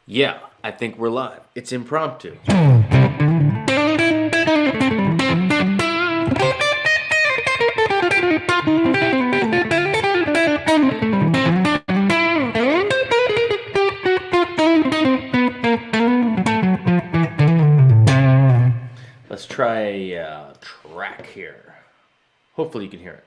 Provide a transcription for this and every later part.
Yeah, I think we're live. It's impromptu. Let's try a track here. Hopefully you can hear it.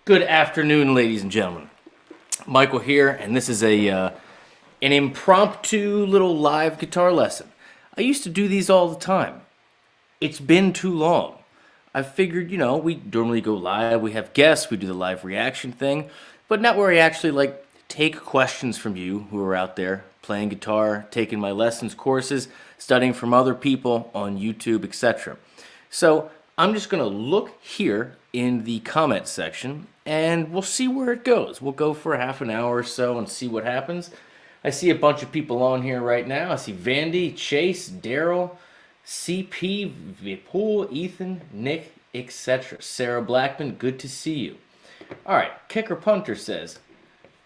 Good afternoon, ladies and gentlemen. Michael here, and this is an impromptu little live guitar lesson. I used to do these all the time. It's been too long. I figured, we normally go live, we have guests, we do the live reaction thing, but not where I actually take questions from you who are out there playing guitar, taking my lessons, courses, studying from other people on YouTube, etc. So I'm just going to look here in the comment section and we'll see where it goes. We'll go for a half an hour or so and see what happens. I see a bunch of people on here right now. I see Vandy, Chase, Daryl, CP, Vipul, Ethan, Nick, etc. Sarah Blackman, good to see you. All right, Kicker Punter says,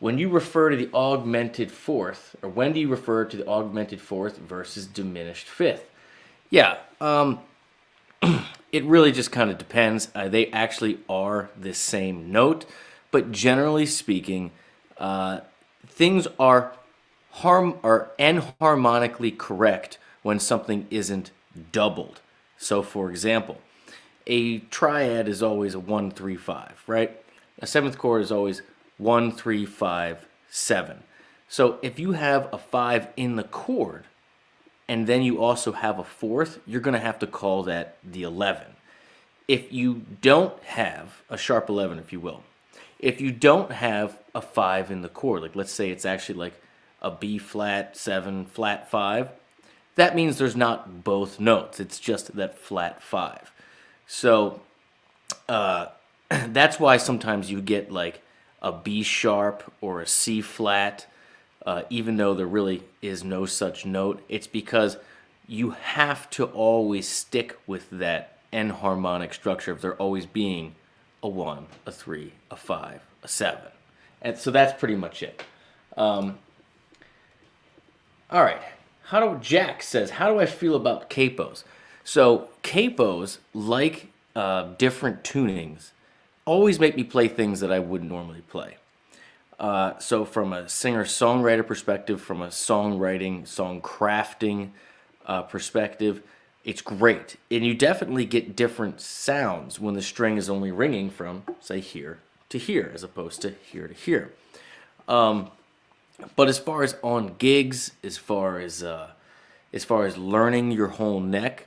when you refer to the augmented fourth, or when do you refer to the augmented fourth versus diminished fifth? Yeah, it really just kind of depends. They actually are the same note, but generally speaking, things are enharmonically correct when something isn't doubled. So, for example, a triad is always a 1-3-5, right? A seventh chord is always 1-3-5-7. So, if you have a 5 in the chord, and then you also have a fourth, you're going to have to call that the 11. If you don't have a sharp 11, if you will, if you don't have a 5 in the chord, like let's say it's actually like a B flat 7, flat 5, that means there's not both notes. It's just that flat 5. So that's why sometimes you get like a B sharp or a C flat, even though there really is no such note. It's because you have to always stick with that N harmonic structure of there always being a 1, a 3, a 5, a 7. And so that's pretty much it. All right. Jack says, how do I feel about capos? So capos, like different tunings, always make me play things that I wouldn't normally play. So from a singer-songwriter perspective, from a songwriting, song crafting perspective, it's great. And you definitely get different sounds when the string is only ringing from, say, here to here, as opposed to here to here. But as far as on gigs, as far as learning your whole neck,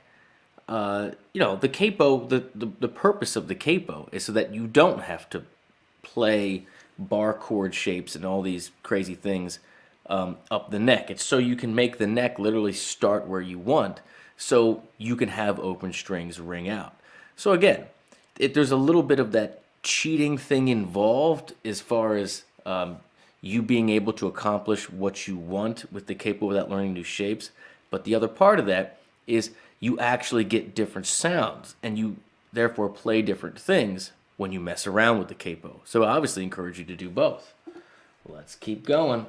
the capo, the purpose of the capo is so that you don't have to play bar chord shapes and all these crazy things up the neck. It's so you can make the neck literally start where you want, so you can have open strings ring out. So again, there's a little bit of that cheating thing involved as far as you being able to accomplish what you want with the capo without learning new shapes. But the other part of that is you actually get different sounds, and you therefore play different things when you mess around with the capo. So I obviously encourage you to do both. Let's keep going.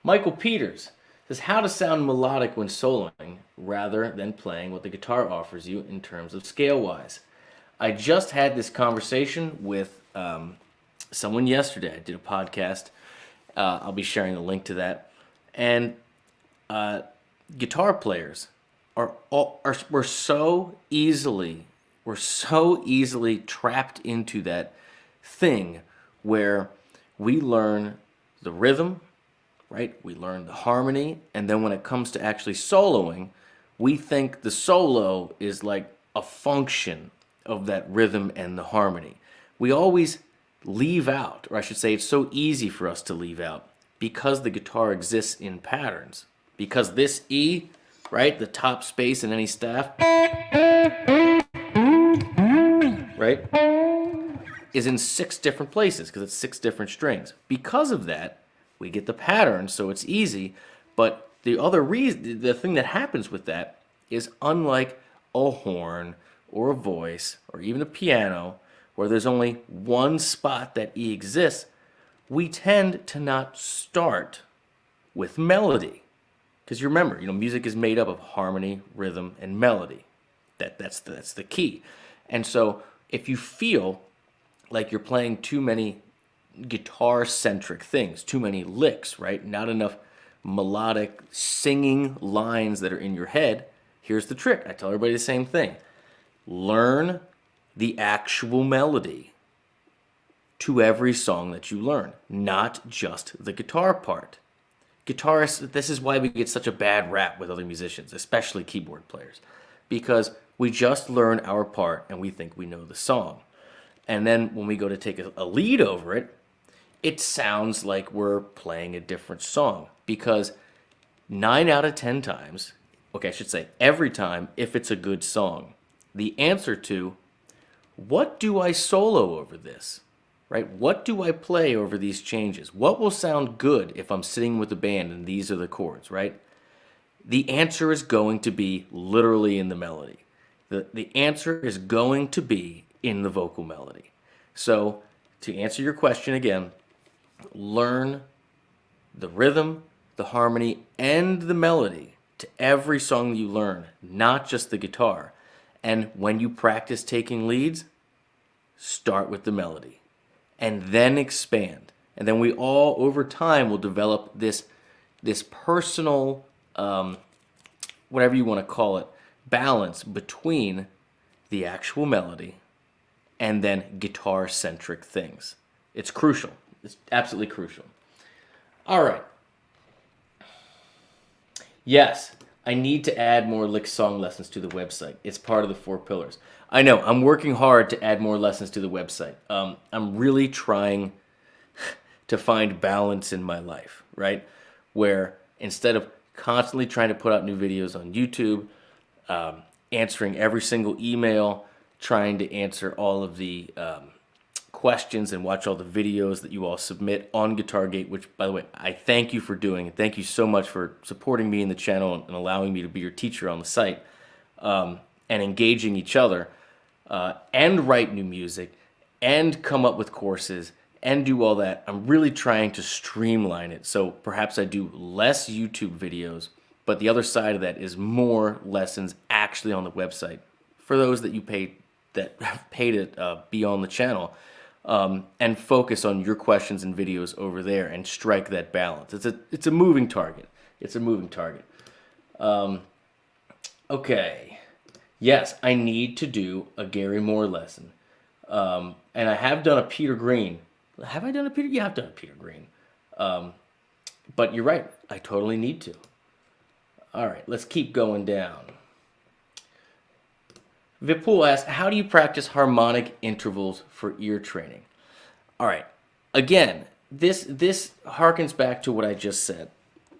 Michael Peters says, how to sound melodic when soloing rather than playing what the guitar offers you in terms of scale-wise. I just had this conversation with someone yesterday. I did a podcast. I'll be sharing the link to that. And guitar players we're so easily trapped into that thing where we learn the rhythm, right? We learn the harmony, and then when it comes to actually soloing, we think the solo is like a function of that rhythm and the harmony. We always leave out, or I should say it's so easy for us to leave out, because the guitar exists in patterns. Because this E, right, the top space in any staff, right, is in 6 different places because it's 6 different strings. Because of that, we get the pattern, so it's easy. But the other reason, the thing that happens with that is, unlike a horn or a voice or even a piano, where there's only one spot that E exists, we tend to not start with melody. Because you remember, music is made up of harmony, rhythm, and melody. That's the key. And so if you feel like you're playing too many guitar-centric things, too many licks, right? Not enough melodic singing lines that are in your head, here's the trick. I tell everybody the same thing. Learn the actual melody to every song that you learn, not just the guitar part. Guitarists, this is why we get such a bad rap with other musicians, especially keyboard players, because we just learn our part and we think we know the song. And then when we go to take a lead over it, it sounds like we're playing a different song, because 9 out of 10 times, okay, I should say every time, if it's a good song, the answer to, what do I solo over this? Right? What do I play over these changes? What will sound good if I'm sitting with the band and these are the chords, right? The answer is going to be literally in the melody. The answer is going to be in the vocal melody. So, to answer your question again, learn the rhythm, the harmony, and the melody to every song you learn, not just the guitar. And when you practice taking leads, start with the melody. And then expand. And then we all, over time, will develop this personal, whatever you want to call it, balance between the actual melody and then guitar-centric things. It's crucial. It's absolutely crucial. All right. Yes, I need to add more lick song lessons to the website. It's part of the 4 pillars. I know, I'm working hard to add more lessons to the website. I'm really trying to find balance in my life, right? Where instead of constantly trying to put out new videos on YouTube, answering every single email, trying to answer all of the questions and watch all the videos that you all submit on GuitarGate, which, by the way, I thank you for doing. Thank you so much for supporting me in the channel and allowing me to be your teacher on the site, and engaging each other, and write new music, and come up with courses, and do all that. I'm really trying to streamline it, so perhaps I do less YouTube videos, but the other side of that is more lessons actually on the website for those that you pay, that have paid to be on the channel, and focus on your questions and videos over there and strike that balance. It's a moving target. It's a moving target. Okay. Yes, I need to do a Gary Moore lesson. And I have done a Peter Green. Have I done a Peter? Yeah, I've done a Peter Green. But you're right. I totally need to. All right, let's keep going down. Vipul asks, how do you practice harmonic intervals for ear training? All right, again, this harkens back to what I just said.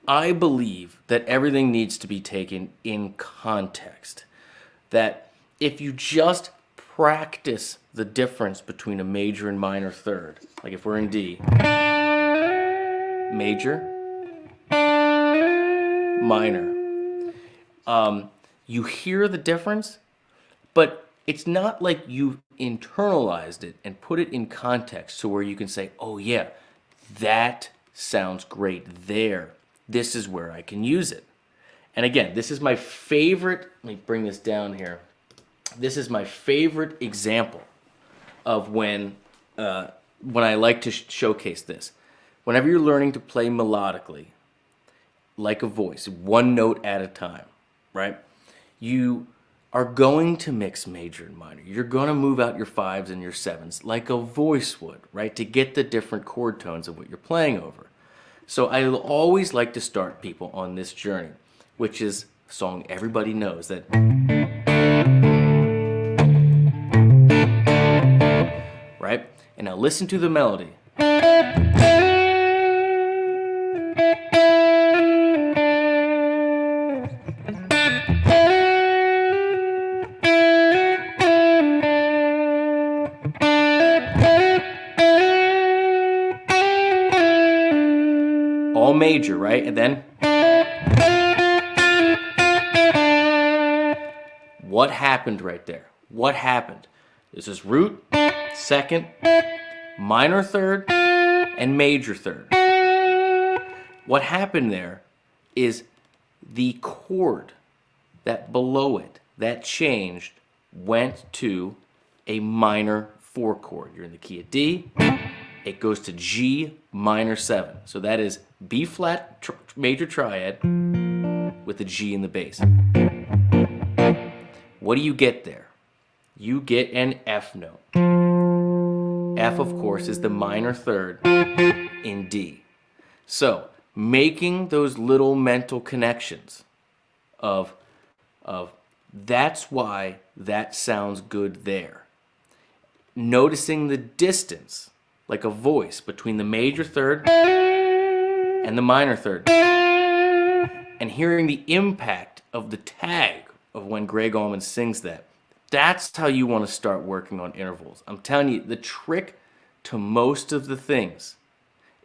I believe that everything needs to be taken in context. That if you just practice the difference between a major and minor third, like if we're in D, major, minor, you hear the difference, but it's not like you've internalized it and put it in context so where you can say, oh yeah, that sounds great there. This is where I can use it. And again, this is my favorite, let me bring this down here. This is my favorite example of when I like to showcase this. Whenever you're learning to play melodically, like a voice, one note at a time, right? You are going to mix major and minor. You're going to move out your fives and your sevens like a voice would, right? To get the different chord tones of what you're playing over. So I always like to start people on this journey, which is a song everybody knows, that right? And now listen to the melody. All major, right? And then what happened right there? What happened? This is root, second, minor third, and major third. What happened there is the chord that below it, that changed, went to a minor 4 chord. You're in the key of D. It goes to G minor 7. So that is B flat major triad with a G in the bass. What do you get there? You get an F note. F, of course, is the minor third in D. So making those little mental connections of that's why that sounds good there. Noticing the distance, like a voice, between the major third and the minor third. And hearing the impact of the tag of when Greg Allman sings that. That's how you want to start working on intervals. I'm telling you, the trick to most of the things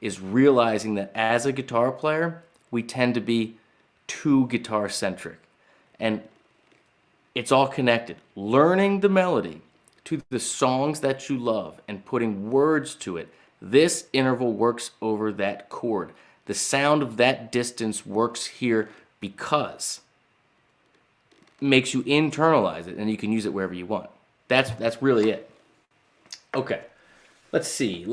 is realizing that as a guitar player, we tend to be too guitar-centric. And it's all connected. Learning the melody to the songs that you love and putting words to it, this interval works over that chord. The sound of that distance works here because it makes you internalize it and you can use it wherever you want. That's really it. Okay, let's see.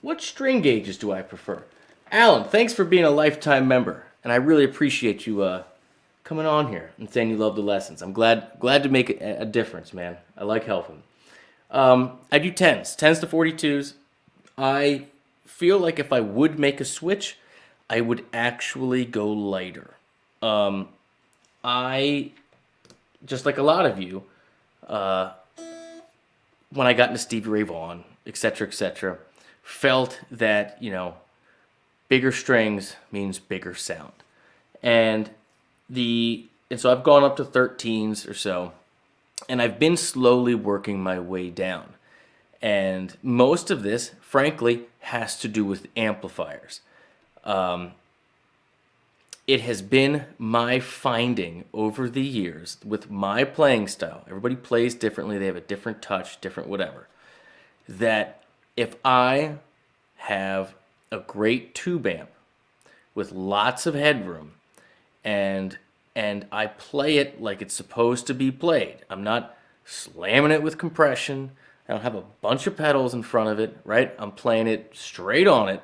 What string gauges do I prefer? Alan, thanks for being a lifetime member, and I really appreciate you coming on here and saying you love the lessons. I'm glad to make a difference, man. I like helping. I do 10s to 42s. I feel like if I would make a switch, I would actually go lighter. I, just like a lot of you, when I got into Stevie Ray Vaughan, etc., felt that, bigger strings means bigger sound. And so I've gone up to 13s or so. And I've been slowly working my way down. And most of this, frankly, has to do with amplifiers. It has been my finding over the years with my playing style. Everybody plays differently. They have a different touch, different whatever. That if I have a great tube amp with lots of headroom and I play it like it's supposed to be played. I'm not slamming it with compression. I don't have a bunch of pedals in front of it, right? I'm playing it straight on it.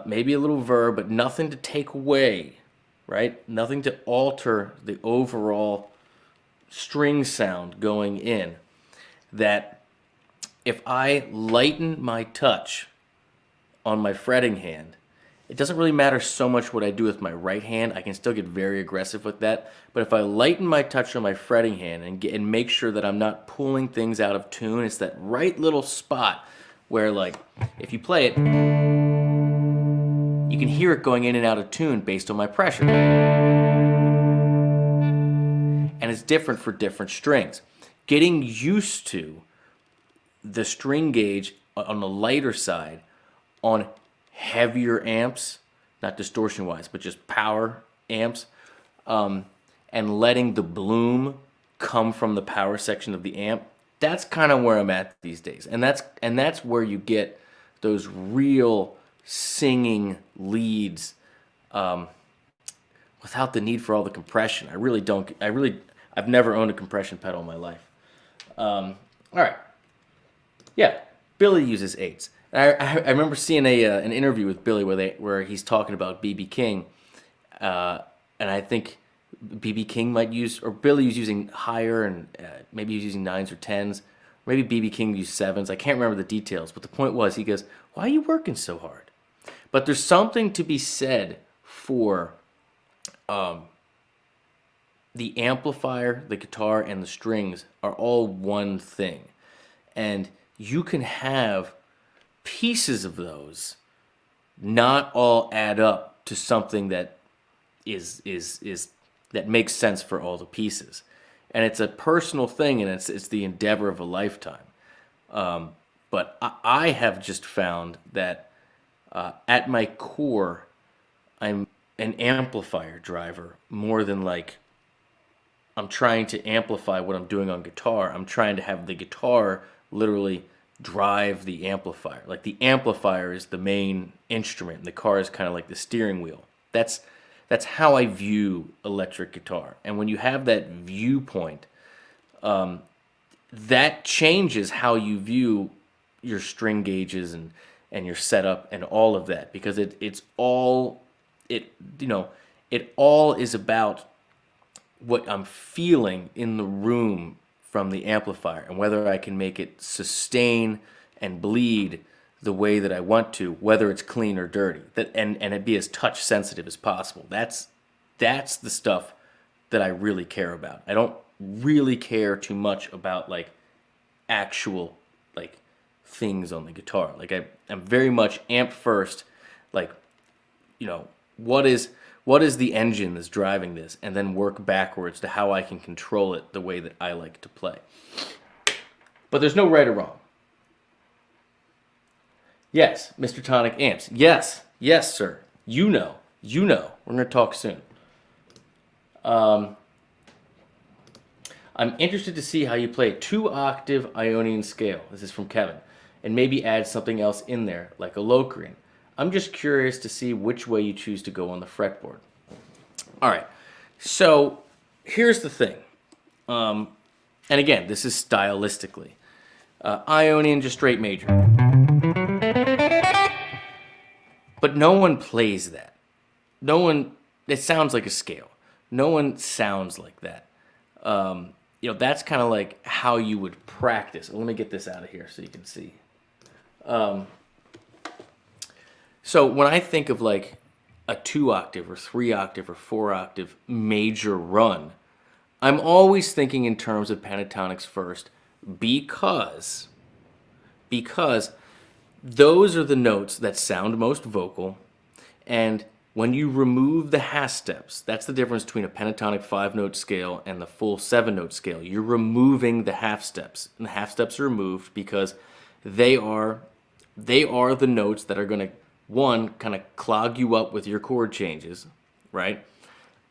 Maybe a little verb, but nothing to take away, right? Nothing to alter the overall string sound going in. That if I lighten my touch on my fretting hand, it doesn't really matter so much what I do with my right hand. I can still get very aggressive with that. But if I lighten my touch on my fretting hand and make sure that I'm not pulling things out of tune, it's that right little spot where, like, if you play it, you can hear it going in and out of tune based on my pressure. And it's different for different strings. Getting used to the string gauge on the lighter side on heavier amps, not distortion wise, but just power amps, and letting the bloom come from the power section of the amp, that's kind of where I'm at these days. And that's where you get those real singing leads without the need for all the compression. I've never owned a compression pedal in my life. All right. Yeah, Billy uses eights. I remember seeing an interview with Billy where he's talking about B.B. King, and I think B.B. King might use, or Billy was using higher, and maybe he was using 9s or 10s. Maybe B.B. King used 7s. I can't remember the details, but the point was, he goes, "Why are you working so hard?" But there's something to be said for the amplifier, the guitar, and the strings are all one thing, and you can have pieces of those not all add up to something that is that makes sense for all the pieces. And it's a personal thing, and it's the endeavor of a lifetime. But I have just found that at my core, I'm an amplifier driver more than like I'm trying to amplify what I'm doing on guitar. I'm trying to have the guitar literally drive the amplifier. Like the amplifier is the main instrument, and the car is kind of like the steering wheel. That's how I view electric guitar. And when you have that viewpoint, that changes how you view your string gauges and your setup and all of that, because it all is about what I'm feeling in the room from the amplifier and whether I can make it sustain and bleed the way that I want to, whether it's clean or dirty, and it be as touch sensitive as possible. That's the stuff that I really care about. I don't really care too much about like actual like things on the guitar. Like I'm very much amp first, like, you know, what is the engine that's driving this, and then work backwards to how I can control it the way that I like to play. But there's no right or wrong. Yes, Mr. Tonic amps. Yes, sir. You know. We're going to talk soon. I'm interested to see how you play a 2-octave Ionian scale. This is from Kevin. And maybe add something else in there, like a Locrian. I'm just curious to see which way you choose to go on the fretboard. All right, so here's the thing. And again, this is stylistically. Ionian, just straight major. But no one plays that. It sounds like a scale. No one sounds like that. That's kind of like how you would practice. Let me get this out of here so you can see. So when I think of like a 2-octave or 3-octave or 4-octave major run, I'm always thinking in terms of pentatonics first, because those are the notes that sound most vocal, and when you remove the half steps, that's the difference between a pentatonic 5-note scale and the full 7-note scale. You're removing the half steps, and the half steps are removed because they are the notes that are going to, one, kind of clog you up with your chord changes, right?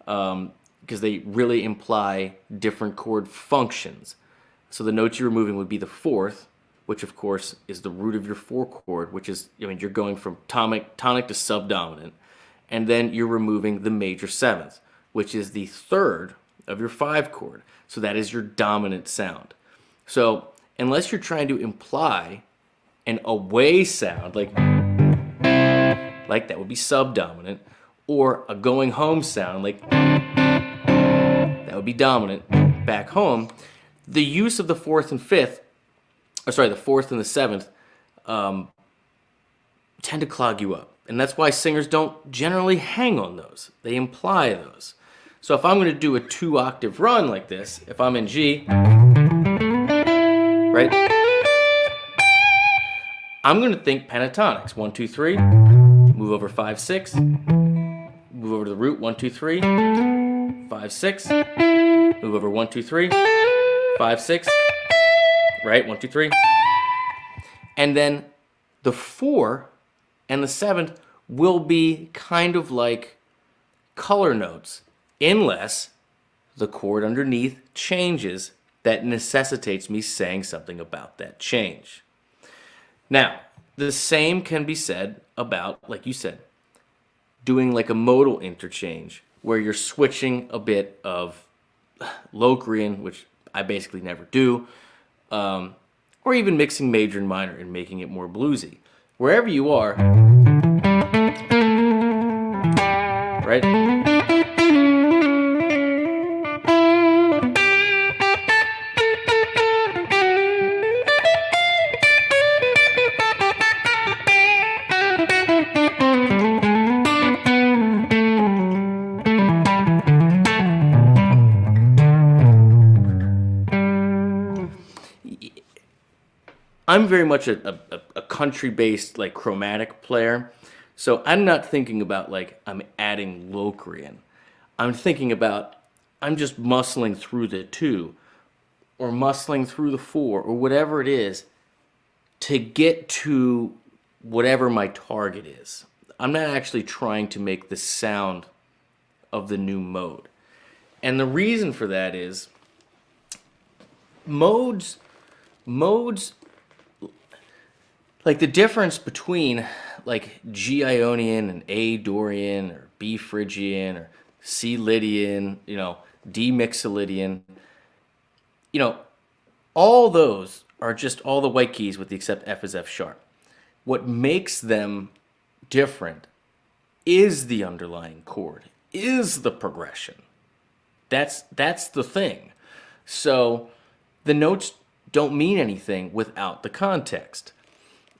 Because they really imply different chord functions. So the notes you're removing would be the 4th, which of course is the root of your 4 chord, which is, I mean, you're going from tonic to subdominant. And then you're removing the major 7th, which is the 3rd of your 5 chord. So that is your dominant sound. So unless you're trying to imply an away sound, like that would be subdominant, or a going home sound, like that would be dominant, back home, the use of the 4th and 5th, or sorry, the 4th and the 7th, tend to clog you up. And that's why singers don't generally hang on those. They imply those. So if I'm going to do a 2-octave run like this, if I'm in G, right, I'm going to think pentatonics. 1, 2, 3, move over 5, 6, move over to the root, 1, 2, 3, 5, 6, move over 1, 2, 3, 5, 6, right, 1, 2, 3. And then the 4 and the 7th will be kind of like color notes, unless the chord underneath changes that necessitates me saying something about that change. Now, the same can be said about, like you said, doing like a modal interchange, where you're switching a bit of Locrian, which I basically never do, or even mixing major and minor and making it more bluesy. Wherever you are, right? I'm very much a country-based, like, chromatic player, so I'm not thinking about, like, I'm adding Locrian. I'm thinking about, I'm just muscling through the 2, or muscling through the 4, or whatever it is, to get to whatever my target is. I'm not actually trying to make the sound of the new mode. And the reason for that is, modes, like the difference between like G Ionian and A Dorian or B Phrygian or C Lydian, you know, D Mixolydian, you know, all those are just all the white keys with the except F is F sharp. What makes them different is the underlying chord, is the progression. That's the thing. So the notes don't mean anything without the context.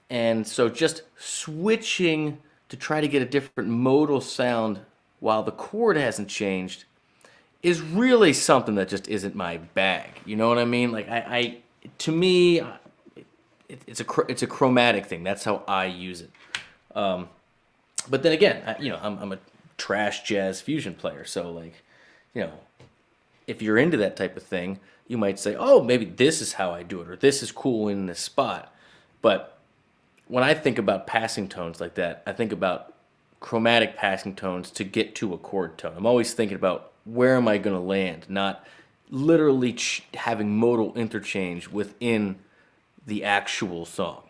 And so just switching to try to get a different modal sound while the chord hasn't changed is really something that just isn't my bag. You know what I mean? Like to me, it's a chromatic thing. That's how I use it. But then again, you know, I'm a trash jazz fusion player. So like, you know, if you're into that type of thing, you might say, oh, maybe this is how I do it, or this is cool in this spot. But when I think about passing tones like that, I think about chromatic passing tones to get to a chord tone. I'm always thinking about where am I going to land, not literally having modal interchange within the actual song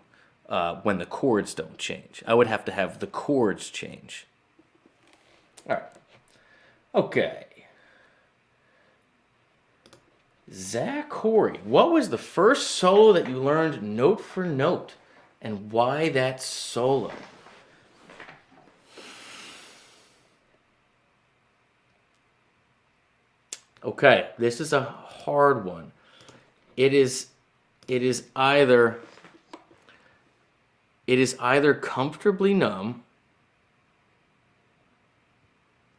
when the chords don't change. I would have to have the chords change. All right. Okay. Zach Horry, what was the first solo that you learned note for note, and why that solo? Okay, this is a hard one. It is either Comfortably Numb.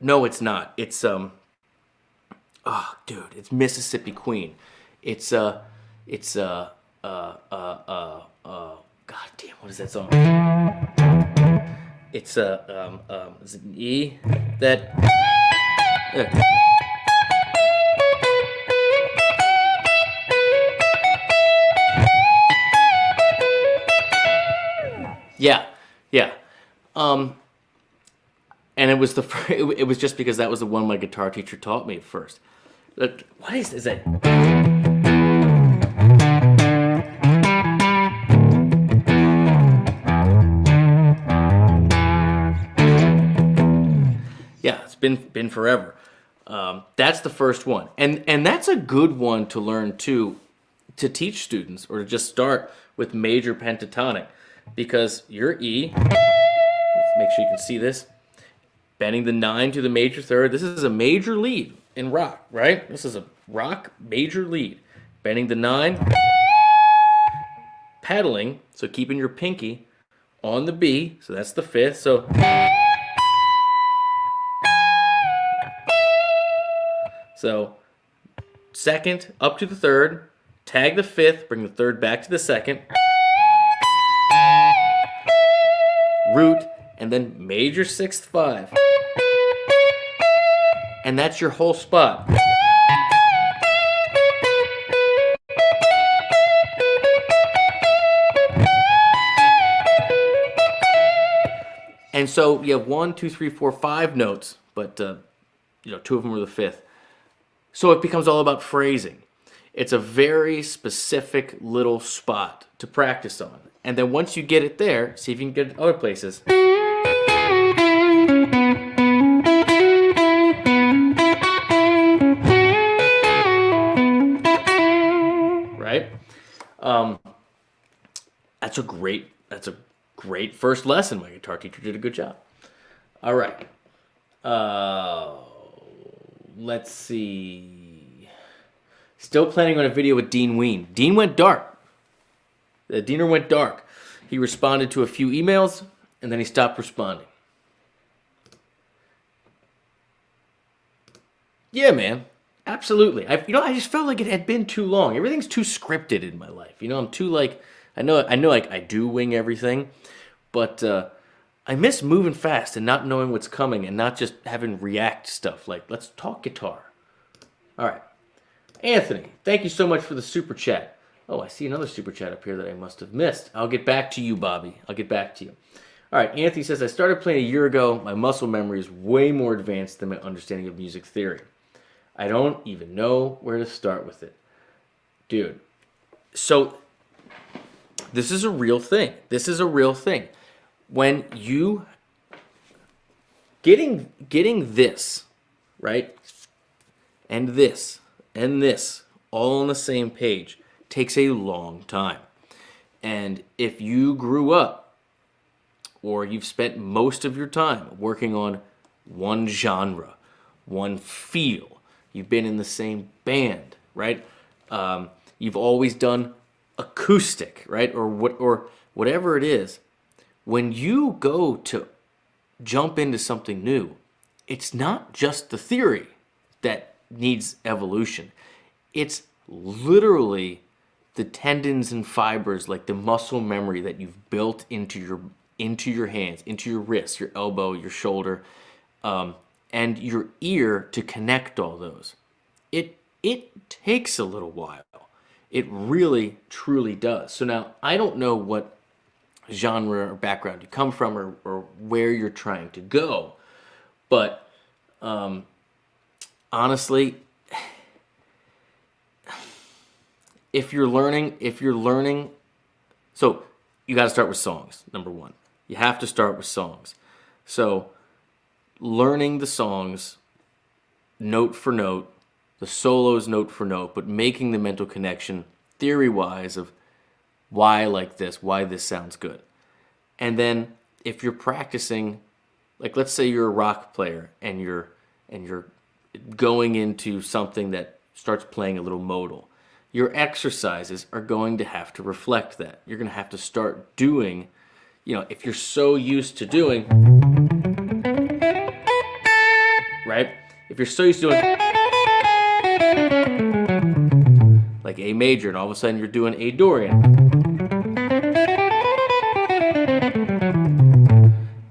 No, it's not. It's oh, dude, it's Mississippi Queen. God damn, what is that song? It's is it an E that? uh, yeah, yeah. Um, and it was it was just because that was the one my guitar teacher taught me at first. What is that? Yeah, it's been forever. That's the first one, and that's a good one to learn too, to teach students or to just start with major pentatonic, because your E. Let's make sure you can see this. Bending the 9 to the major third. This is a major lead in rock, right? This is a rock major lead. Bending the 9, pedaling, so keeping your pinky on the B, so that's the 5th. So 2nd up to the 3rd, tag the 5th, bring the 3rd back to the 2nd, root, and then major 6th 5. And that's your whole spot. And so you have 1, 2, 3, 4, 5 notes, but 2 of them are the 5th. So it becomes all about phrasing. It's a very specific little spot to practice on. And then once you get it there, see if you can get it other places. Right? That's a great first lesson. My guitar teacher did a good job. All right. Let's see. Still planning on a video with Dean Ween. Dean went dark. The Diener went dark. He responded to a few emails, and then he stopped responding. Yeah, man. Absolutely. I just felt like it had been too long. Everything's too scripted in my life. I'm too I know like I do wing everything, but I miss moving fast and not knowing what's coming and not just having react stuff. Like, let's talk guitar. All right. Anthony, thank you so much for the super chat. Oh, I see another super chat up here that I must have missed. I'll get back to you, Bobby. I'll get back to you. All right, Anthony says, I started playing a year ago. My muscle memory is way more advanced than my understanding of music theory. I don't even know where to start with it. Dude, so this is a real thing. This is a real thing. When you getting this, right? And this all on the same page takes a long time. And if you grew up or you've spent most of your time working on one genre, one feel, you've been in the same band, right? You've always done acoustic, right? Or whatever it is. When you go to jump into something new, it's not just the theory that needs evolution. It's literally the tendons and fibers, like the muscle memory that you've built into your hands, into your wrists, your elbow, your shoulder, and your ear to connect all those. It takes a little while. It really, truly does. So now, I don't know what genre or background you come from or where you're trying to go, but honestly, if you're learning, so you got to start with songs, number one. You have to start with songs. So learning the songs note for note, the solos note for note, but making the mental connection theory-wise of why I like this, why this sounds good. And then if you're practicing, like let's say you're a rock player and you're going into something that starts playing a little modal, your exercises are going to have to reflect that. You're going to have to start doing, if you're so used to doing, right? If you're so used to doing like A major and all of a sudden you're doing A Dorian,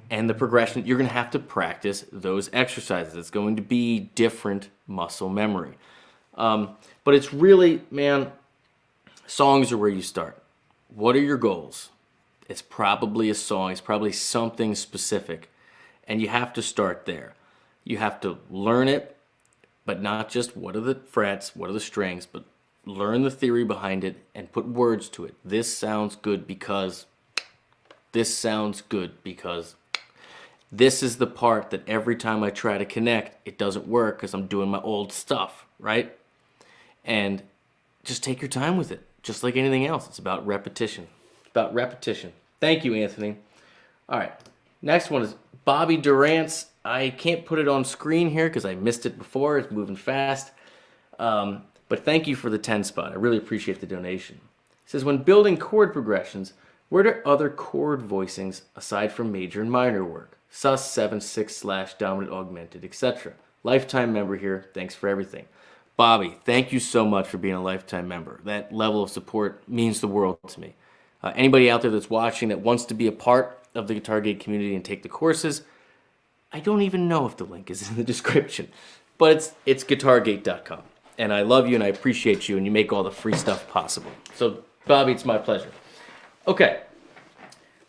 and the progression, you're going to have to practice those exercises. It's going to be different muscle memory. But it's really, man, songs are where you start. What are your goals? It's probably a song. It's probably something specific. And you have to start there. You have to learn it, but not just what are the frets, what are the strings, but learn the theory behind it and put words to it. This sounds good because, this sounds good because, this is the part that every time I try to connect, it doesn't work because I'm doing my old stuff, right? And just take your time with it, just like anything else. It's about repetition. It's about repetition. Thank you, Anthony. All right, next one is Bobby Durant's. I can't put it on screen here because I missed it before. It's moving fast. But thank you for the 10 spot. I really appreciate the donation. It says, when building chord progressions, where are other chord voicings aside from major and minor work? Sus 7/6 / dominant augmented, etc. Lifetime member here. Thanks for everything. Bobby, thank you so much for being a lifetime member. That level of support means the world to me. Anybody out there that's watching that wants to be a part of the Guitar Gate community and take the courses, I don't even know if the link is in the description, but it's guitargate.com. And I love you and I appreciate you, and you make all the free stuff possible. So, Bobby, it's my pleasure. Okay,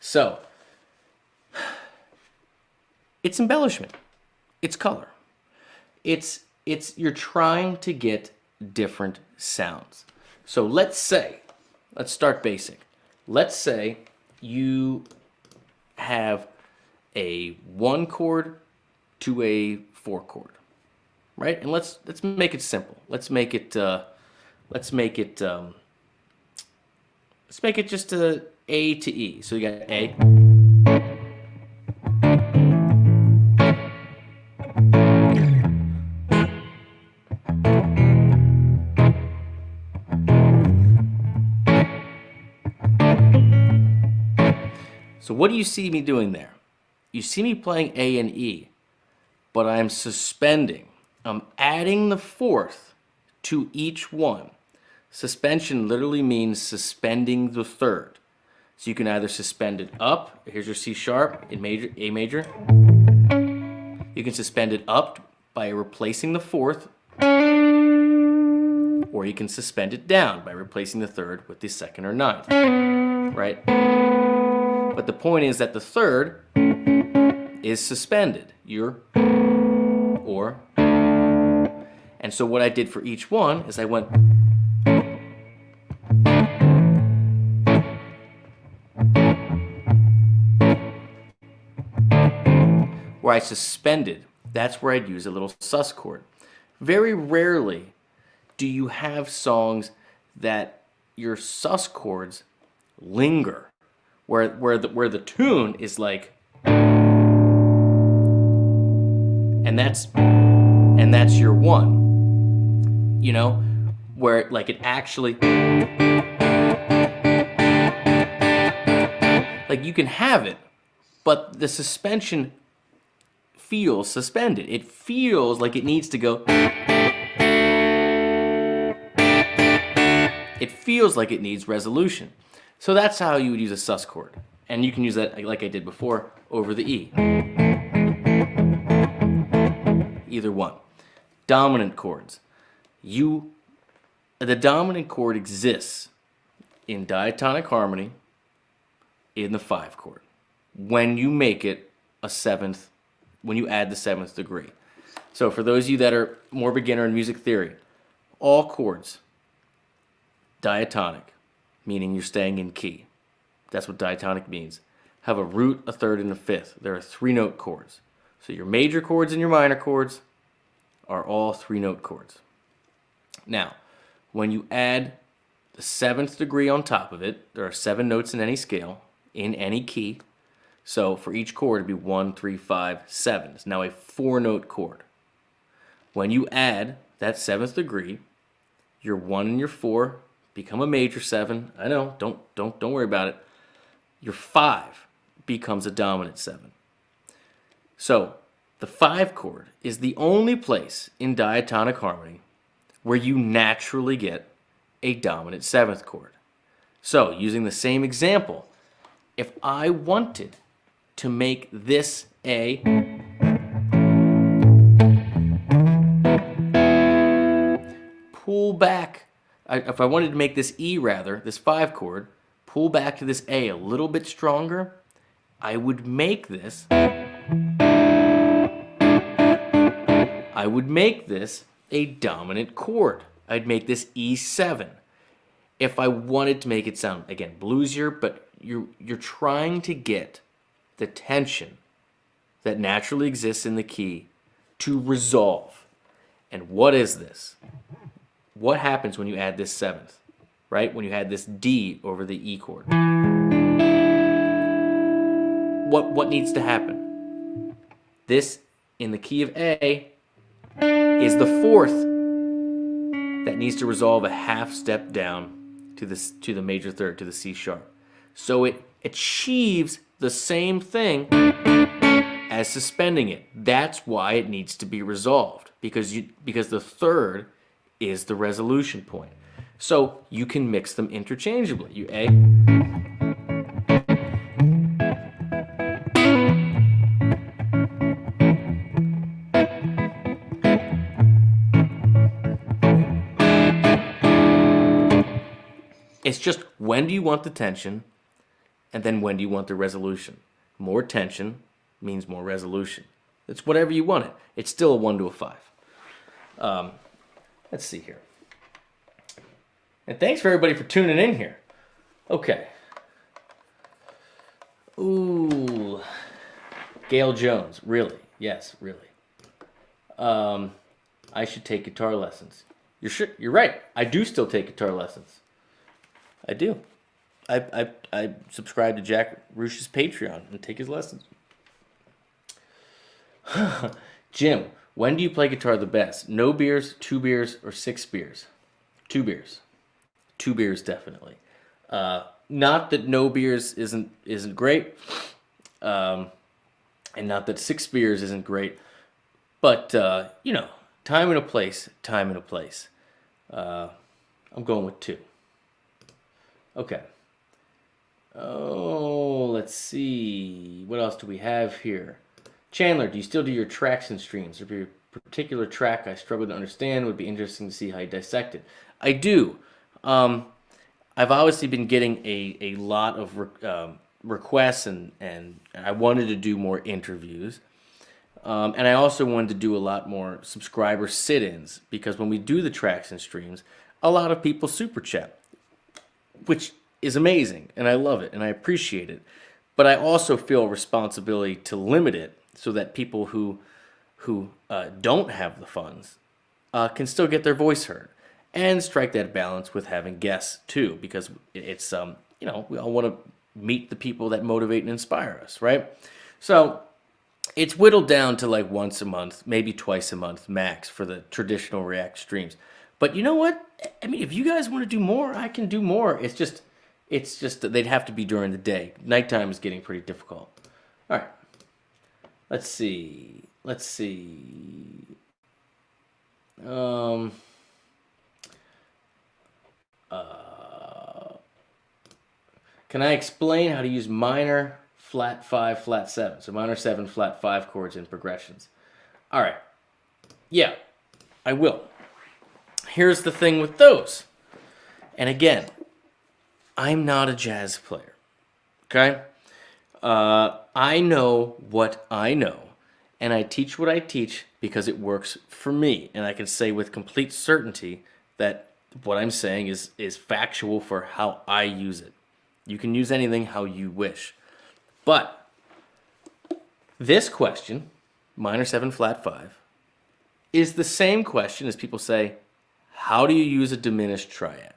so it's embellishment, it's color, it's you're trying to get different sounds. So let's start basic. Let's say you have a 1 chord to a 4 chord, right? And let's make it simple. Let's make it just A to E. So you got A. So what do you see me doing there? You see me playing A and E, but I'm suspending. I'm adding the 4th to each one. Suspension literally means suspending the 3rd. So you can either suspend it up. Here's your C sharp in major, A major. You can suspend it up by replacing the 4th, or you can suspend it down by replacing the 3rd with the 2nd or 9th, right? But the point is that the 3rd is suspended. Or. And so what I did for each one is I went. Where I suspended, that's where I'd use a little sus chord. Very rarely do you have songs that your sus chords linger, where the tune is like, and that's your 1, you know, where like it actually, like you can have it, but the suspension feels suspended. It feels like it needs to go. It feels like it needs resolution. So that's how you would use a sus chord. And you can use that, like I did before, over the E. Either one. Dominant chords. The dominant chord exists in diatonic harmony in the 5 chord. When you make it a 7th, when you add the 7th degree. So for those of you that are more beginner in music theory, all chords, diatonic, meaning you're staying in key. That's what diatonic means. Have a root, a 3rd, and a 5th. There are 3-note chords. So your major chords and your minor chords are all 3-note chords. Now, when you add the 7th degree on top of it, there are 7 notes in any scale, in any key. So for each chord, it'd be 1, 3, 5, 7. It's now a 4-note chord. When you add that 7th degree, your 1 and your 4 become a major 7. I know, don't worry about it. Your 5 becomes a dominant 7. So the 5 chord is the only place in diatonic harmony where you naturally get a dominant 7th chord. So using the same example, if I wanted to make this A pull back. If I wanted to make this E rather, this 5 chord, pull back to this A a little bit stronger, I would make this a dominant chord. I'd make this E7. If I wanted to make it sound, again, bluesier, but you're trying to get the tension that naturally exists in the key to resolve. And what is this? What happens when you add this 7th, right? When you add this D over the E chord. What needs to happen? This, in the key of A, is the 4th that needs to resolve a half step down to the major third, to the C sharp. So it achieves the same thing as suspending it. That's why it needs to be resolved, because the third is the resolution point. So you can mix them interchangeably. You A. It's just, when do you want the tension, and then when do you want the resolution? More tension means more resolution. It's whatever you want it. It's still a 1 to a 5. Let's see here. And thanks for everybody for tuning in here. Okay. Ooh. Gail Jones. Really? Yes, really. I should take guitar lessons. You're right. I do still take guitar lessons. I do. I subscribe to Jack Rush's Patreon and take his lessons. Jim, when do you play guitar the best? No beers, 2 beers, or 6 beers? 2 beers. 2 beers, definitely. Not that no beers isn't great, and not that 6 beers isn't great, but time and a place. I'm going with 2. Okay. Oh, let's see. What else do we have here? Chandler, do you still do your tracks and streams? Or your particular track I struggle to understand, would be interesting to see how you dissect it. I do. I've obviously been getting a lot of requests, and I wanted to do more interviews. And I also wanted to do a lot more subscriber sit-ins, because when we do the tracks and streams, a lot of people super chat, which is amazing, and I love it, and I appreciate it. But I also feel a responsibility to limit it so that people who don't have the funds can still get their voice heard, and strike that balance with having guests too, because it's we all want to meet the people that motivate and inspire us, right? So it's whittled down to like once a month, maybe twice a month max for the traditional React streams. But you know what? I mean, if you guys want to do more, I can do more. It's just that they'd have to be during the day. Nighttime is getting pretty difficult. All right. Let's see. Can I explain how to use minor, flat 5, flat 7? So minor 7, flat 5 chords in progressions. All right. Yeah, I will. Here's the thing with those. And again, I'm not a jazz player. Okay? I know what I know, and I teach what I teach because it works for me. And I can say with complete certainty that what I'm saying is factual for how I use it. You can use anything how you wish. But this question, minor 7, flat 5, is the same question as people say, how do you use a diminished triad?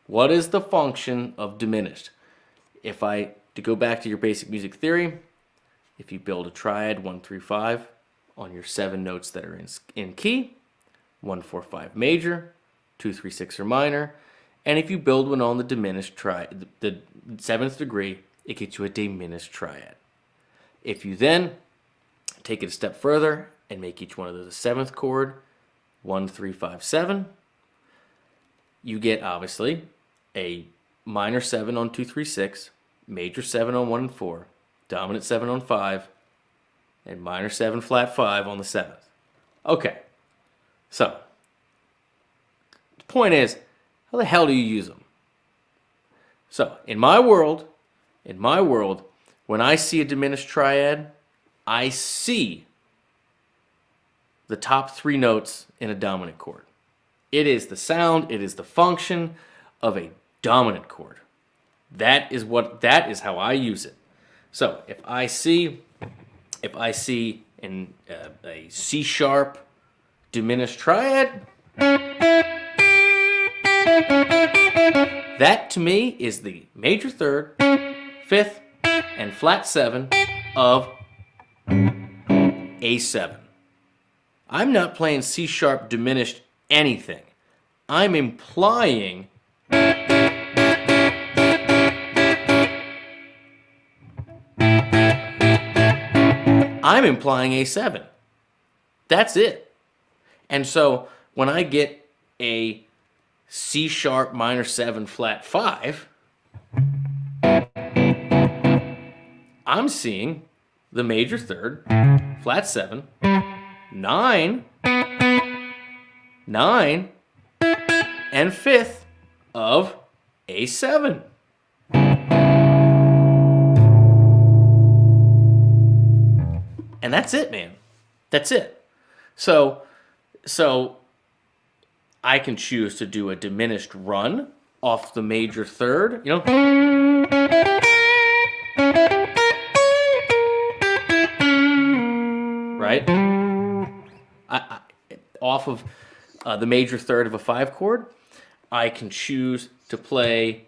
What is the function of diminished? To go back to your basic music theory, if you build a triad 1, 3, 5 on your 7 notes that are in key, 1, 4, 5 major, 2, 3, 6 are minor, and if you build one on the diminished triad, the 7th degree, it gets you a diminished triad. If you then take it a step further and make each one of those a 7th chord, 1, 3, 5, 7, you get obviously a minor 7 on 2, 3, 6, major 7 on 1 and 4, dominant 7 on 5, and minor 7 flat 5 on the 7th. Okay, so the point is, how the hell do you use them? So in my world, when I see a diminished triad, I see the top 3 notes in a dominant chord. It is the sound, it is the function of a dominant chord. That is how I use it. So if I see in a C sharp diminished triad, that to me is the major 3rd, 5th, and flat 7 of A7. I'm not playing C sharp diminished anything. I'm implying A7. That's it. And so when I get a C sharp minor 7 flat 5, I'm seeing the major 3rd, flat 7, 9, and 5th of A7. And that's it, man. That's it. So I can choose to do a diminished run off the major 3rd, you know. Right? Off of the major 3rd of a 5 chord, I can choose to play,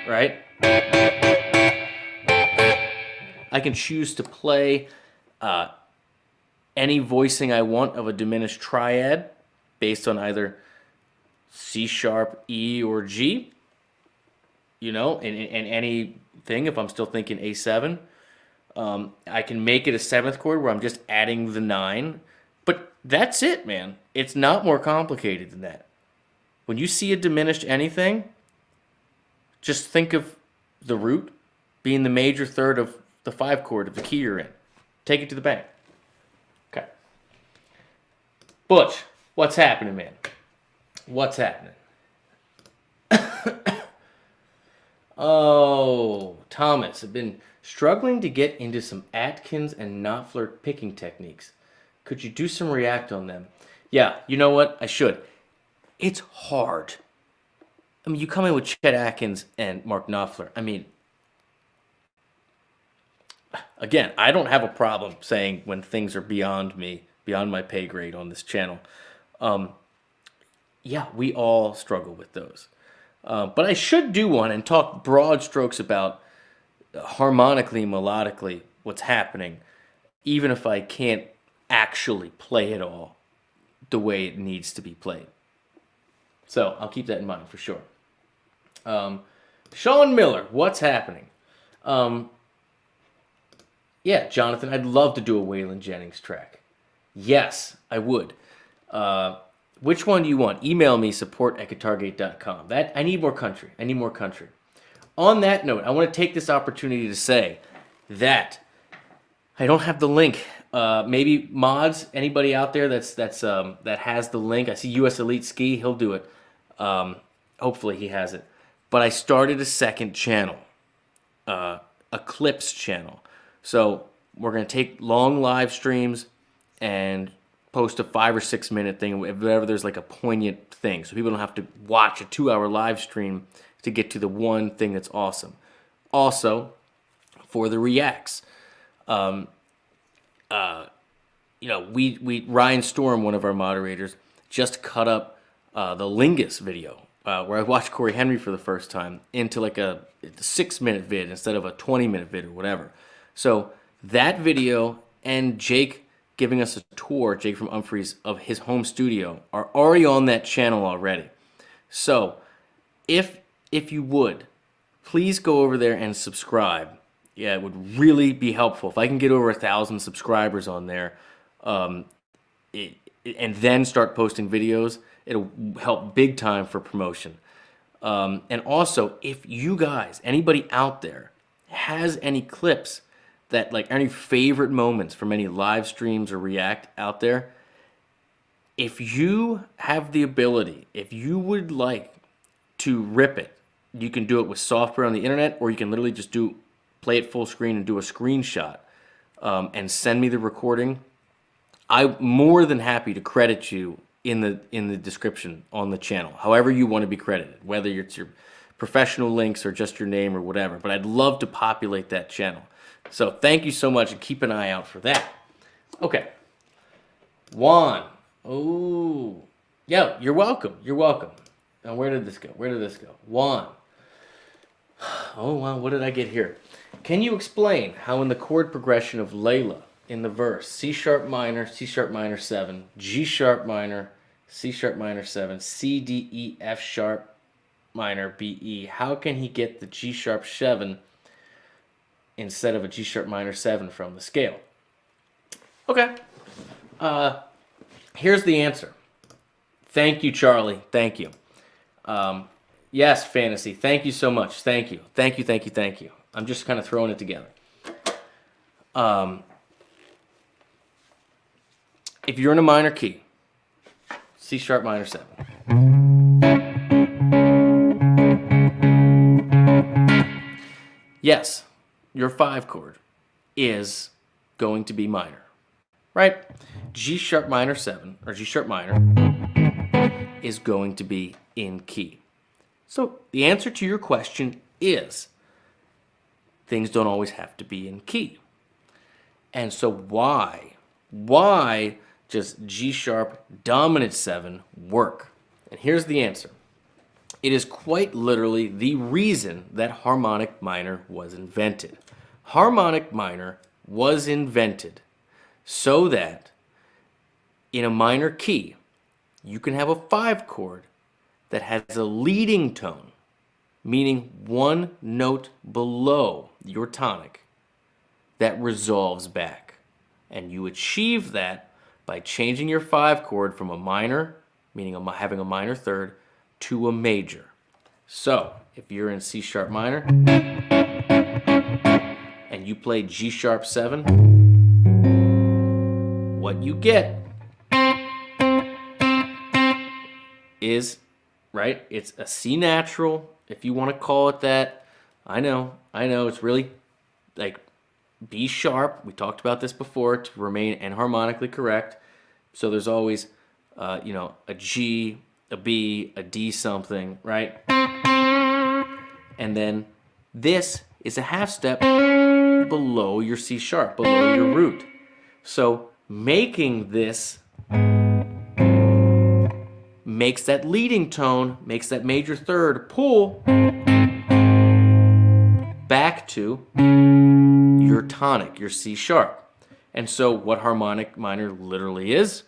right? I can choose to play any voicing I want of a diminished triad based on either C sharp, E, or G, you know, and anything if I'm still thinking A7. I can make it a 7th chord where I'm just adding the 9, but that's it, man. It's not more complicated than that. When you see a diminished anything, just think of the root being the major 3rd of the 5 chord of the key you're in. Take it to the bank. Okay. Butch, what's happening, man? What's happening? Oh, Thomas, I've been struggling to get into some Atkins and Knopfler picking techniques. Could you do some react on them? Yeah, you know what? I should. It's hard. I mean, you come in with Chet Atkins and Mark Knopfler. I mean, again, I don't have a problem saying when things are beyond me, beyond my pay grade on this channel. Yeah, we all struggle with those. But I should do one and talk broad strokes about harmonically, melodically, what's happening, even if I can't actually play it all the way it needs to be played. So I'll keep that in mind for sure. Sean Miller, what's happening? Yeah, Jonathan, I'd love to do a Waylon Jennings track. Yes, I would. Which one do you want? Email me, support@guitargate.com. I need more country. I need more country. On that note, I want to take this opportunity to say that I don't have the link. Maybe mods, anybody out there that has the link. I see US Elite Ski, he'll do it. Hopefully he has it. But I started a second channel, Eclipse channel. So we're going to take long live streams and post a 5 or 6 minute thing whenever there's like a poignant thing. So people don't have to watch a 2-hour live stream to get to the one thing that's awesome. Also, for the reacts, you know, Ryan Storm, one of our moderators, just cut up the Lingus video where I watched Corey Henry for the first time into like a 6-minute vid instead of a 20-minute vid or whatever. So that video and Jake giving us a tour, Jake from Umphreys, of his home studio are already on that channel already. So if you would, please go over there and subscribe. Yeah, it would really be helpful. If I can get over 1,000 subscribers on there and then start posting videos, it'll help big time for promotion. And also, if you guys, anybody out there, has any clips that, like, any favorite moments from any live streams or React out there, if you have the ability, if you would like to rip it, you can do it with software on the internet, or you can literally just play it full screen and do a screenshot and send me the recording. I'm more than happy to credit you in the description on the channel, however you want to be credited, whether it's your professional links or just your name or whatever. But I'd love to populate that channel. So thank you so much, and keep an eye out for that. Okay. Juan. Oh. Yeah, you're welcome. You're welcome. Now, where did this go? Where did this go? Juan. Oh, wow, what did I get here? Can you explain how in the chord progression of Layla, in the verse, C sharp minor 7, G sharp minor, C sharp minor 7, C, D, E, F sharp minor, B, E, how can he get the G sharp 7 instead of a G sharp minor 7 from the scale? Okay. Here's the answer. Thank you, Charlie. Thank you. Yes, Fantasy. Thank you so much. Thank you. Thank you, thank you, thank you. I'm just kind of throwing it together. If you're in a minor key, C sharp minor 7. Yes, your 5 chord is going to be minor, right? G sharp minor 7, or G sharp minor, is going to be in key. So the answer to your question is things don't always have to be in key. And so why does G sharp dominant 7 work? And here's the answer. It is quite literally the reason that harmonic minor was invented. Harmonic minor was invented so that in a minor key, you can have a 5 chord that has a leading tone, meaning one note below your tonic, that resolves back. And you achieve that by changing your 5 chord from a minor, meaning having a minor third, to a major. So, if you're in C sharp minor and you play G sharp 7, what you get is, right, it's a C natural, if you want to call it that. I know, it's really like B sharp. We talked about this before, to remain enharmonically correct. So there's always, a G, a B, a D something, right? And then this is a half step below your C sharp, below your root. So making this makes that leading tone, makes that major third pull back to your tonic, your C sharp. And so what harmonic minor literally is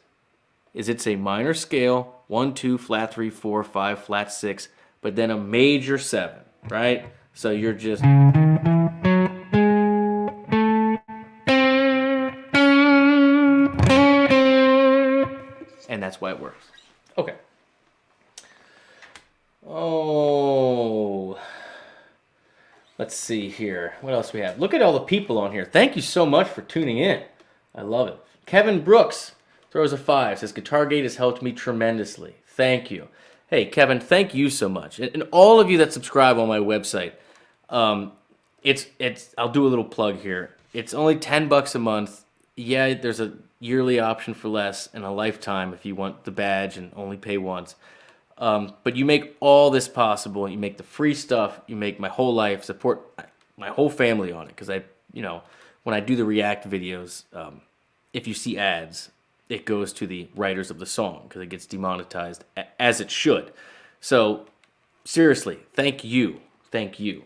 it's a minor scale, 1, 2, flat 3, 4, 5, flat 6, but then a major 7, right? So you're just... And that's why it works. Okay. Oh, let's see here. What else we have? Look at all the people on here. Thank you so much for tuning in. I love it. Kevin Brooks throws a 5. Says, Guitargate has helped me tremendously. Thank you. Hey, Kevin, thank you so much. And all of you that subscribe on my website, I'll do a little plug here. It's only $10 a month. Yeah, there's a yearly option for less, and a lifetime if you want the badge and only pay once. But you make all this possible. You make the free stuff. You make my whole life, support my whole family on it. Because when I do the React videos, if you see ads, it goes to the writers of the song because it gets demonetized, as it should. So seriously, thank you. Thank you.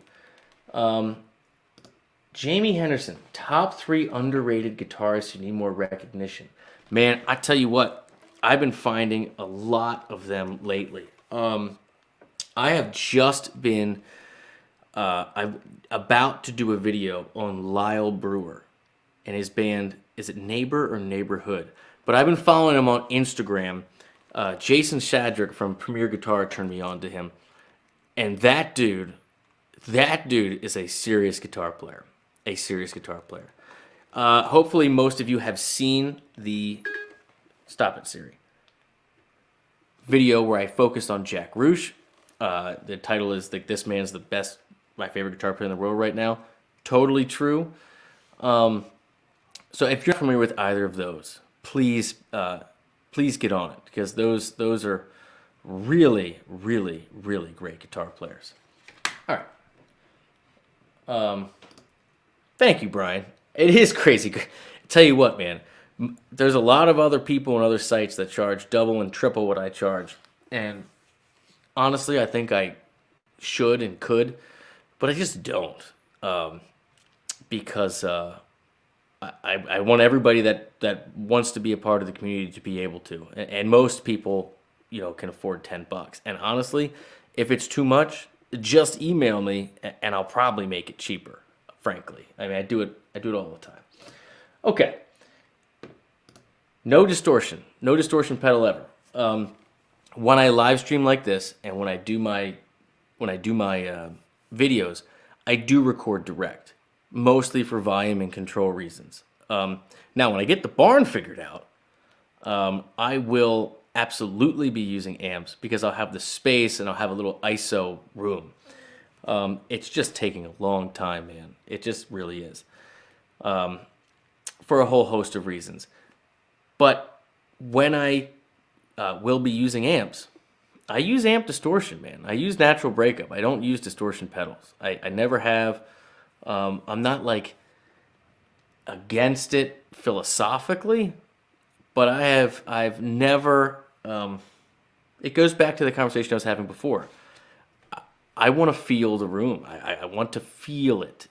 Jamie Henderson, top 3 underrated guitarists who need more recognition. Man, I tell you what, I've been finding a lot of them lately. I have just been I'm about to do a video on Lyle Brewer and his band. Is it Neighbor or Neighborhood? But I've been following him on Instagram. Jason Shadrick from Premier Guitar turned me on to him. And that dude That dude is a serious guitar player. A serious guitar player. Hopefully most of you have seen the, stop it Siri, video where I focused on Jack Roush. The title is like, "This man's the best, my favorite guitar player in the world right now." Totally true. So if you're familiar with either of those, please get on it, because those are really, really, really great guitar players. All right. Thank you, Brian. It is crazy. Tell you what, man. There's a lot of other people and other sites that charge double and triple what I charge, and honestly, I think I should and could, but I just don't, because I want everybody that wants to be a part of the community to be able to, and most people, can afford $10. And honestly, if it's too much, just email me, and I'll probably make it cheaper. Frankly, I mean, I do it all the time. Okay. No distortion pedal ever. When I live stream like this, and when I do my videos, I do record direct, mostly for volume and control reasons. Now, when I get the barn figured out, I will absolutely be using amps, because I'll have the space and I'll have a little ISO room. It's just taking a long time, man. It just really is, for a whole host of reasons. But when I will be using amps, I use amp distortion, man. I use natural breakup. I don't use distortion pedals. I never have. I'm not like against it philosophically, but I've never. It goes back to the conversation I was having before. I want to feel the room. I want to feel it.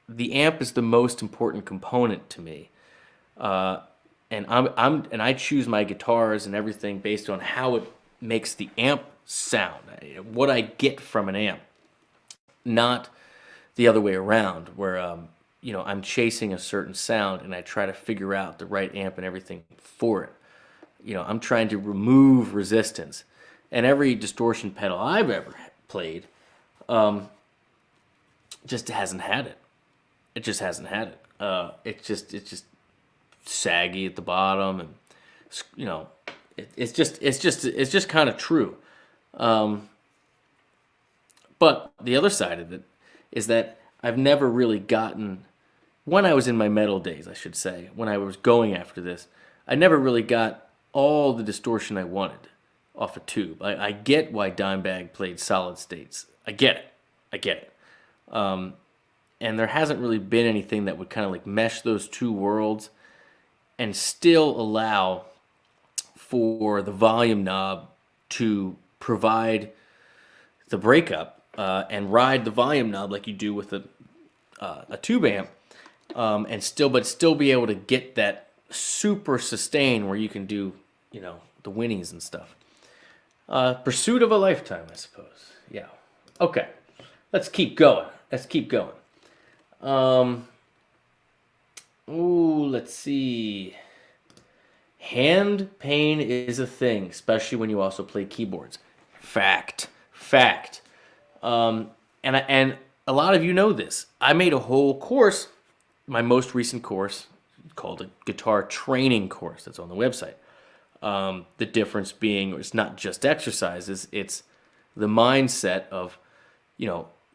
The amp is the most important component to me, and I choose my guitars and everything based on how it makes the amp sound, what I get from an amp, not the other way around, where I'm chasing a certain sound and I try to figure out the right amp and everything for it. I'm trying to remove resistance, and every distortion pedal I've ever played just hasn't had it. It just hasn't had it. It's just saggy at the bottom, and it's just kind of true. But the other side of it is that I've never really gotten, when I was in my metal days, I should say, when I was going after this, I never really got all the distortion I wanted off a tube. I get why Dimebag played solid states. I get it. And there hasn't really been anything that would kind of like mesh those two worlds and still allow for the volume knob to provide the breakup and ride the volume knob like you do with a tube amp, and still be able to get that super sustain where you can do the whinnies and stuff. Pursuit of a lifetime, I suppose. Yeah. Okay. Let's keep going. Let's see. Hand pain is a thing, especially when you also play keyboards. Fact. And a lot of you know this. I made a whole course, my most recent course, called a guitar training course, that's on the website. The difference being, it's not just exercises, it's the mindset of,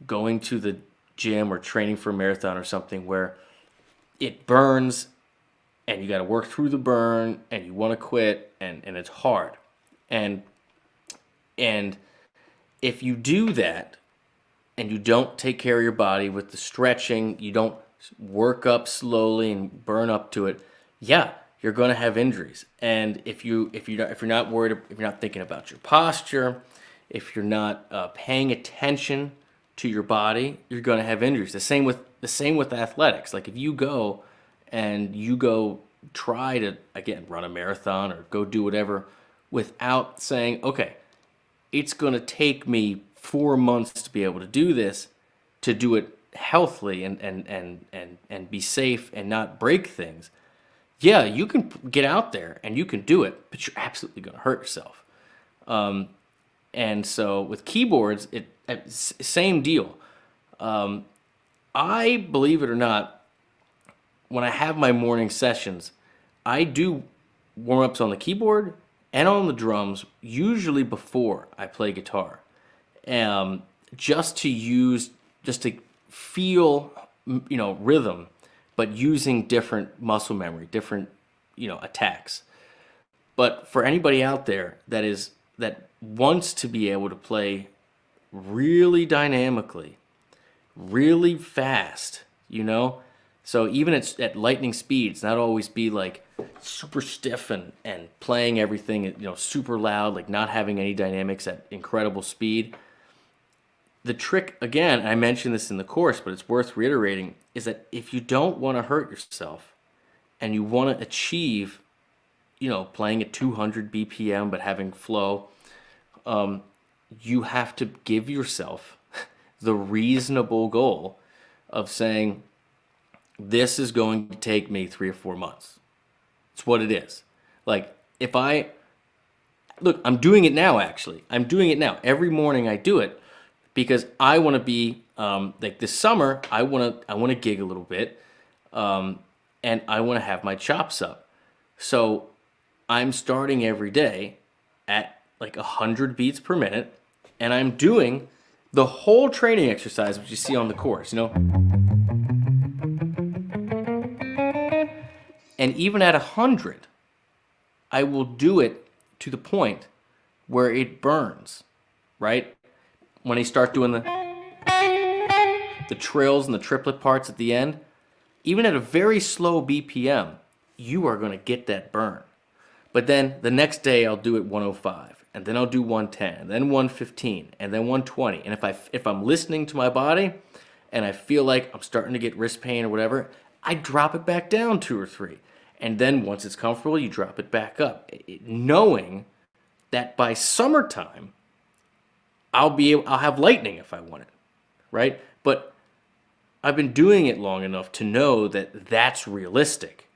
going to the gym or training for a marathon or something where it burns and you got to work through the burn and you want to quit and it's hard. And if you do that and you don't take care of your body with the stretching, you don't work up slowly and burn up to it, yeah, you're going to have injuries. And if you're not worried, if you're not thinking about your posture, if you're not paying attention to your body, you're going to have injuries. The same with athletics. Like if you go try to again run a marathon or go do whatever without saying, okay, it's going to take me 4 months to be able to do this, to do it healthily and be safe and not break things. Yeah, you can get out there and you can do it, but you're absolutely going to hurt yourself. And so with keyboards, same deal. I, believe it or not, when I have my morning sessions, I do warm-ups on the keyboard and on the drums, usually before I play guitar. Just to feel, rhythm, but using different muscle memory, different, attacks. But for anybody out there that wants to be able to play really dynamically, really fast, so even at lightning speeds, not always be like super stiff and playing everything, super loud, like not having any dynamics at incredible speed. The trick, again, I mentioned this in the course, but it's worth reiterating, is that if you don't want to hurt yourself and you want to achieve, playing at 200 BPM but having flow, you have to give yourself the reasonable goal of saying, this is going to take me 3 or 4 months. It's what it is. Like, I'm doing it now, actually. I'm doing it now. Every morning I do it because I want to be, like this summer, I want to gig a little bit, and I want to have my chops up. So I'm starting every day at like 100 beats per minute, and I'm doing the whole training exercise, which you see on the course, And even at 100, I will do it to the point where it burns, right? When I start doing the trills and the triplet parts at the end, even at a very slow BPM, you are going to get that burn. But then the next day I'll do it 105, and then I'll do 110, and then 115, and then 120. And if I'm listening to my body and I feel like I'm starting to get wrist pain or whatever, I drop it back down 2 or 3. And then once it's comfortable, you drop it back up, knowing that by summertime I'll have lightning if I want it, right? But I've been doing it long enough to know that that's realistic.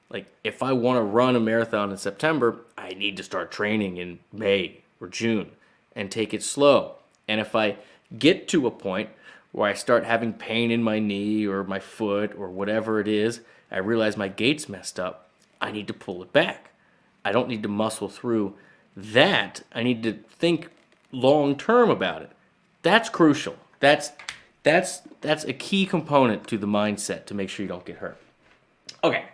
Like, if I want to run a marathon in September, I need to start training in May or June and take it slow. And if I get to a point where I start having pain in my knee or my foot or whatever it is, I realize my gait's messed up, I need to pull it back. I don't need to muscle through that. I need to think long term about it. That's crucial. That's a key component to the mindset to make sure you don't get hurt. Okay.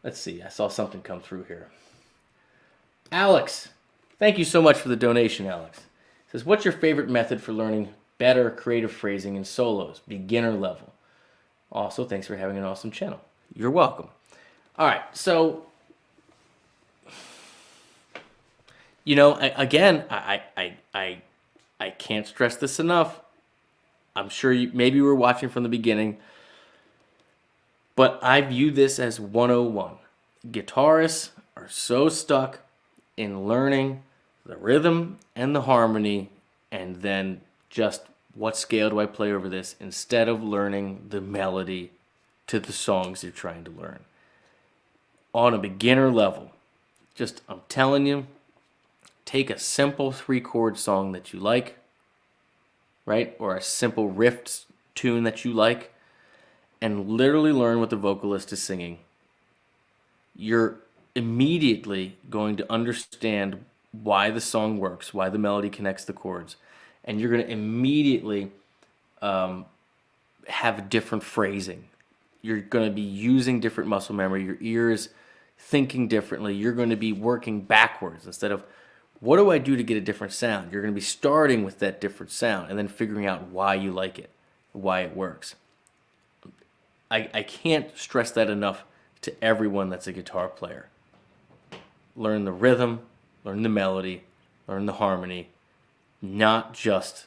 Let's see. I saw something come through here. Alex, thank you so much for the donation, Alex. It says, what's your favorite method for learning better creative phrasing in solos, beginner level? Also, thanks for having an awesome channel. You're welcome. All right, so I can't stress this enough. I'm sure maybe you were watching from the beginning, but I view this as 101. Guitarists are so stuck in learning the rhythm and the harmony, and then just what scale do I play over this, instead of learning the melody to the songs you're trying to learn. On a beginner level, I'm telling you, take a simple 3-chord song that you like, right? Or a simple riff tune that you like, and literally learn what the vocalist is singing. You're immediately going to understand why the song works, why the melody connects the chords, and you're going to immediately have different phrasing. You're going to be using different muscle memory. Your ears thinking differently. You're going to be working backwards instead of, what do I do to get a different sound? You're going to be starting with that different sound and then figuring out why you like it, why it works. I can't stress that enough to everyone that's a guitar player. Learn the rhythm, learn the melody, learn the harmony, not just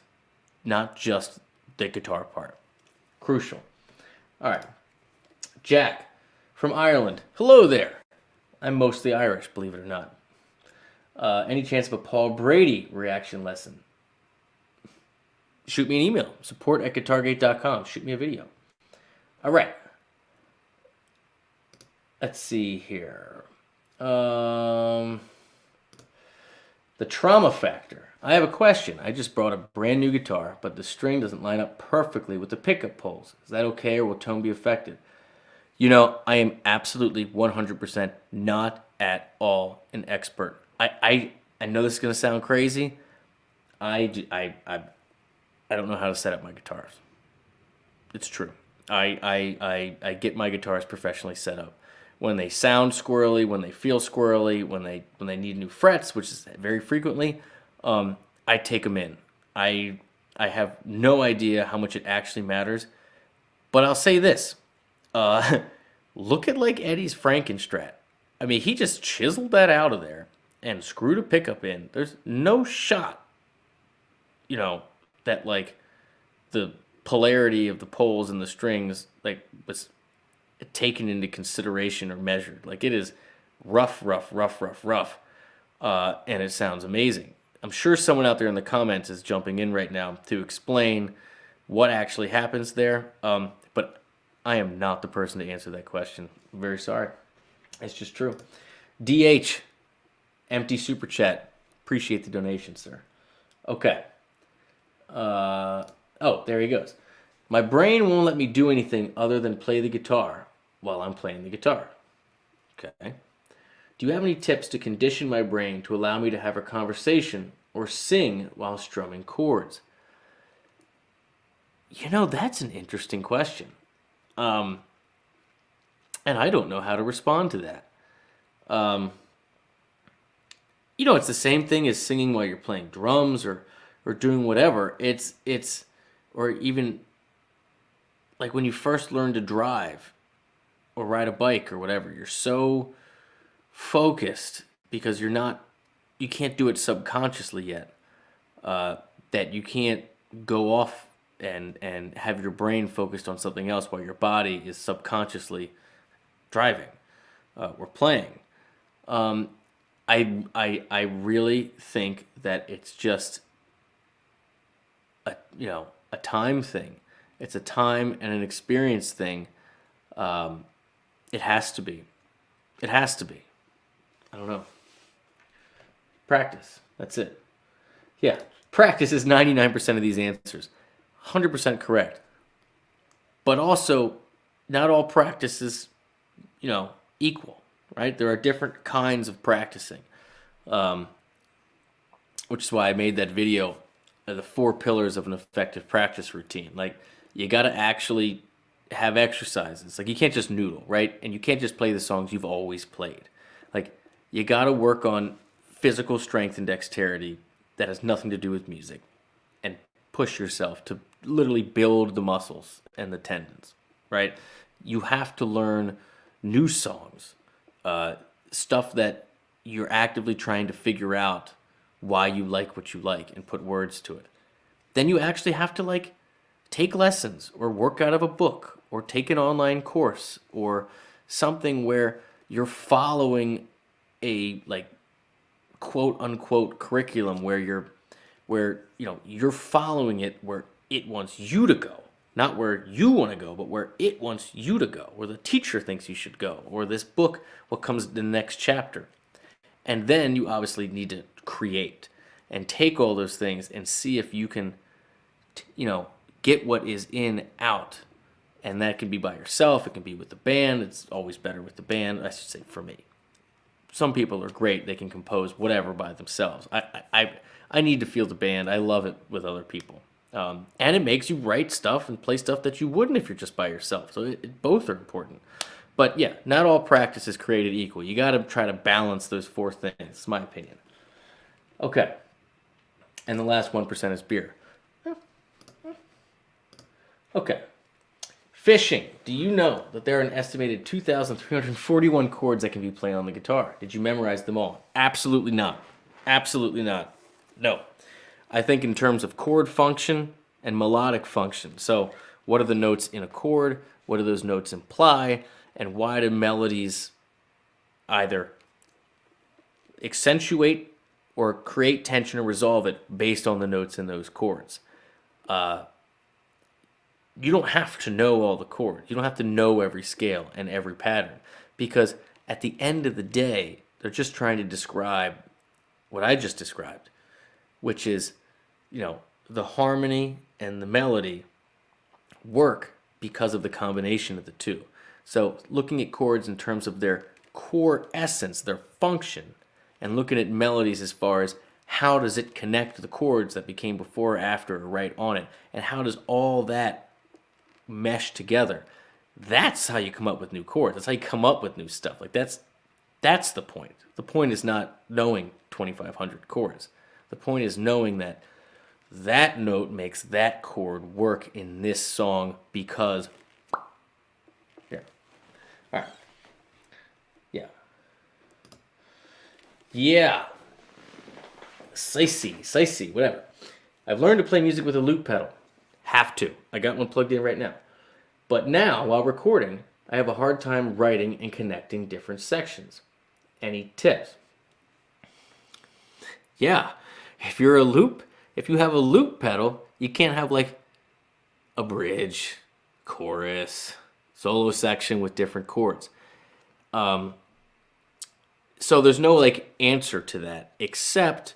the guitar part. Crucial. All right. Jack from Ireland. Hello there. I'm mostly Irish, believe it or not. Any chance of a Paul Brady reaction lesson? Shoot me an email. support@guitargate.com. Shoot me a video. All right. Let's see here. The trauma factor. I have a question. I just brought a brand new guitar, but the string doesn't line up perfectly with the pickup poles. Is that okay, or will tone be affected? You know, I am absolutely 100% not at all an expert. I know this is going to sound crazy. I don't know how to set up my guitars. It's true. I get my guitars professionally set up. When they sound squirrely, when they feel squirrely, when they need new frets, which is very frequently, I take them in. I have no idea how much it actually matters, but I'll say this: look at like Eddie's Frankenstrat. I mean, he just chiseled that out of there and screwed a pickup in. There's no shot, you know, that like the polarity of the poles and the strings like was taken into consideration or measured. Like it is rough, and it sounds amazing. I'm sure someone out there in the comments is jumping in right now to explain what actually happens there. But I am not the person to answer that question. I'm very sorry. It's just true. DH, empty super chat. Appreciate the donation, sir. Okay. Oh, there he goes. My brain won't let me do anything other than play the guitar while I'm playing the guitar. Okay. Do you have any tips to condition my brain to allow me to have a conversation or sing while strumming chords? You know, that's an interesting question. And I don't know how to respond to that. You know, it's the same thing as singing while you're playing drums or doing whatever. It's or even like when you first learn to drive or ride a bike or whatever, you're so focused because you can't do it subconsciously yet, that you can't go off and have your brain focused on something else while your body is subconsciously driving or playing. I really think that it's just a time thing. It's a time and an experience thing. It has to be. It has to be. I don't know. Practice. That's it. Yeah. Practice is 99% of these answers. 100% correct. But also, not all practice is, equal, right? There are different kinds of practicing. Which is why I made that video, the 4 pillars of an effective practice routine. Like, you got to actually have exercises. Like, you can't just noodle, right? And you can't just play the songs you've always played. Like, you got to work on physical strength and dexterity that has nothing to do with music and push yourself to literally build the muscles and the tendons, right? You have to learn new songs, stuff that you're actively trying to figure out why you like what you like and put words to it. Then you actually have to take lessons or work out of a book or take an online course or something where you're following a quote unquote curriculum where you're following it where it wants you to go, not where you want to go, but where it wants you to go, where the teacher thinks you should go, or this book, what comes in the next chapter. And then you obviously need to create and take all those things and see if you can, get what is in out. And that can be by yourself. It can be with the band. It's always better with the band, I should say, for me. Some people are great. They can compose whatever by themselves. I need to feel the band. I love it with other people. And it makes you write stuff and play stuff that you wouldn't if you're just by yourself. So both are important. But yeah, not all practice is created equal. You got to try to balance those 4 things. It's my opinion. Okay. And the last 1% is beer. Okay. Fishing. Do you know that there are an estimated 2,341 chords that can be played on the guitar? Did you memorize them all? Absolutely not. Absolutely not. No. I think in terms of chord function and melodic function. So what are the notes in a chord? What do those notes imply? And why do melodies either accentuate or create tension or resolve it based on the notes in those chords? You don't have to know all the chords. You don't have to know every scale and every pattern, because at the end of the day, they're just trying to describe what I just described. which is, the harmony and the melody work because of the combination of the two. So looking at chords in terms of their core essence, their function, and looking at melodies as far as how does it connect to the chords that became before, after, or right on it, and how does all that mesh together. That's how you come up with new chords. That's how you come up with new stuff. Like that's the point. The point is not knowing 2,500 chords. The point is knowing that that note makes that chord work in this song because... Here. All right. Yeah. Yeah. Sicey, whatever. I've learned to play music with a loop pedal. Have to. I got one plugged in right now. But now, while recording, I have a hard time writing and connecting different sections. Any tips? Yeah. If you have a loop pedal, you can't have like a bridge, chorus, solo section with different chords. So there's no like answer to that except,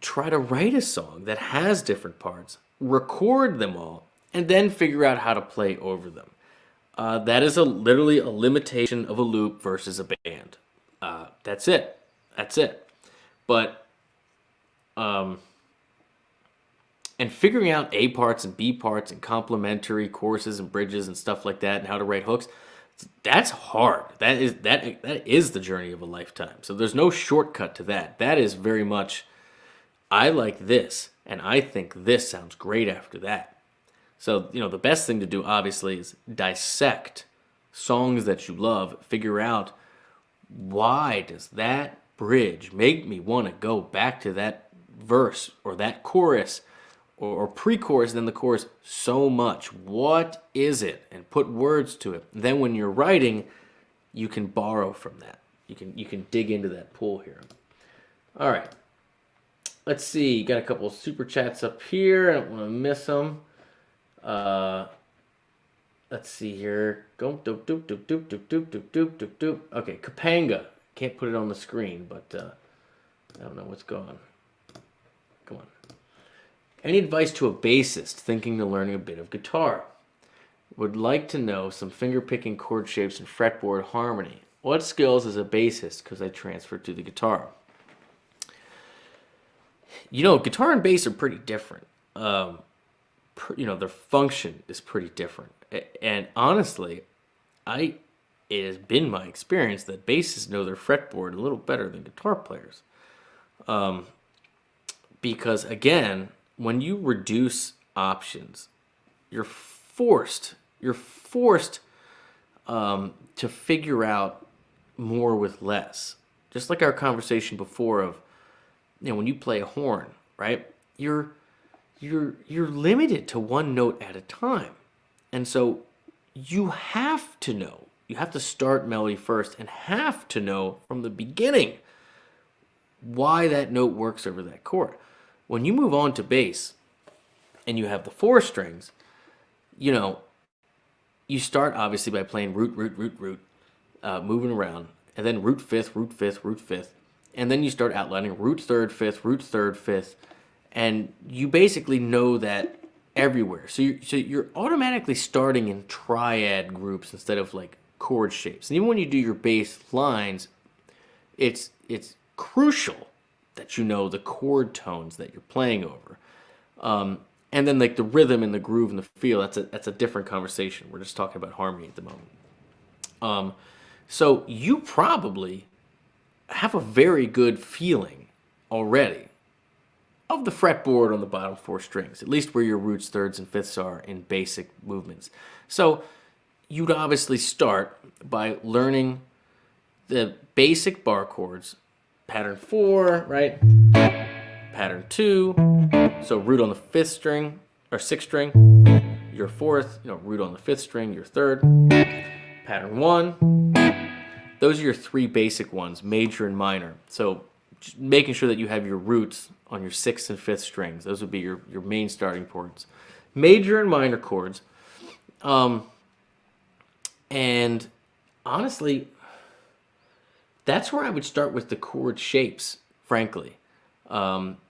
try to write a song that has different parts, record them all, and then figure out how to play over them. That is literally a limitation of a loop versus a band. That's it. But, and figuring out A parts and B parts and complementary choruses and bridges and stuff like that and how to write hooks, that's hard. That is the journey of a lifetime. So there's no shortcut to that. That is very much, I like this, and I think this sounds great after that. So, the best thing to do, obviously, is dissect songs that you love, figure out why does that bridge make me want to go back to that verse or that chorus or pre-chorus, then the chorus so much. What is it? And put words to it. And then when you're writing, you can borrow from that. You can dig into that pool here. All right. Let's see. Got a couple of super chats up here. I don't want to miss them. Let's see here. Go doop doop doop doop doop doop doop doop doop doop. Okay, Kapanga. Can't put it on the screen, but I don't know what's going on. Come on. Any advice to a bassist thinking to learning a bit of guitar? Would like to know some finger picking chord shapes and fretboard harmony. What skills as a bassist because I transferred to the guitar? Guitar and bass are pretty different. Their function is pretty different. And honestly, it has been my experience that bassists know their fretboard a little better than guitar players. Because again, when you reduce options, you're forced to figure out more with less. Just like our conversation before of, when you play a horn, right? You're limited to one note at a time. And so you have to know. You have to start melody first and have to know from the beginning why that note works over that chord. When you move on to bass and you have the 4 strings, you start obviously by playing root, moving around, and then root 5th, root 5th, root 5th, and then you start outlining root 3rd, 5th, root 3rd, 5th, and you basically know that everywhere. So you're automatically starting in triad groups instead of like chord shapes. And even when you do your bass lines, it's crucial that you know the chord tones that you're playing over. And then like the rhythm and the groove and the feel, that's a different conversation. We're just talking about harmony at the moment. So you probably have a very good feeling already of the fretboard on the bottom 4 strings, at least where your roots, 3rds, and 5ths are in basic movements. So you'd obviously start by learning the basic bar chords, pattern 4, right? Pattern 2, so root on the 5th string, or 6th string, your 4th, root on the 5th string, your 3rd, pattern 1. Those are your 3 basic ones, major and minor. So just making sure that you have your roots on your 6th and 5th strings. Those would be your main starting points. Major and minor chords. And honestly, that's where I would start with the chord shapes, frankly.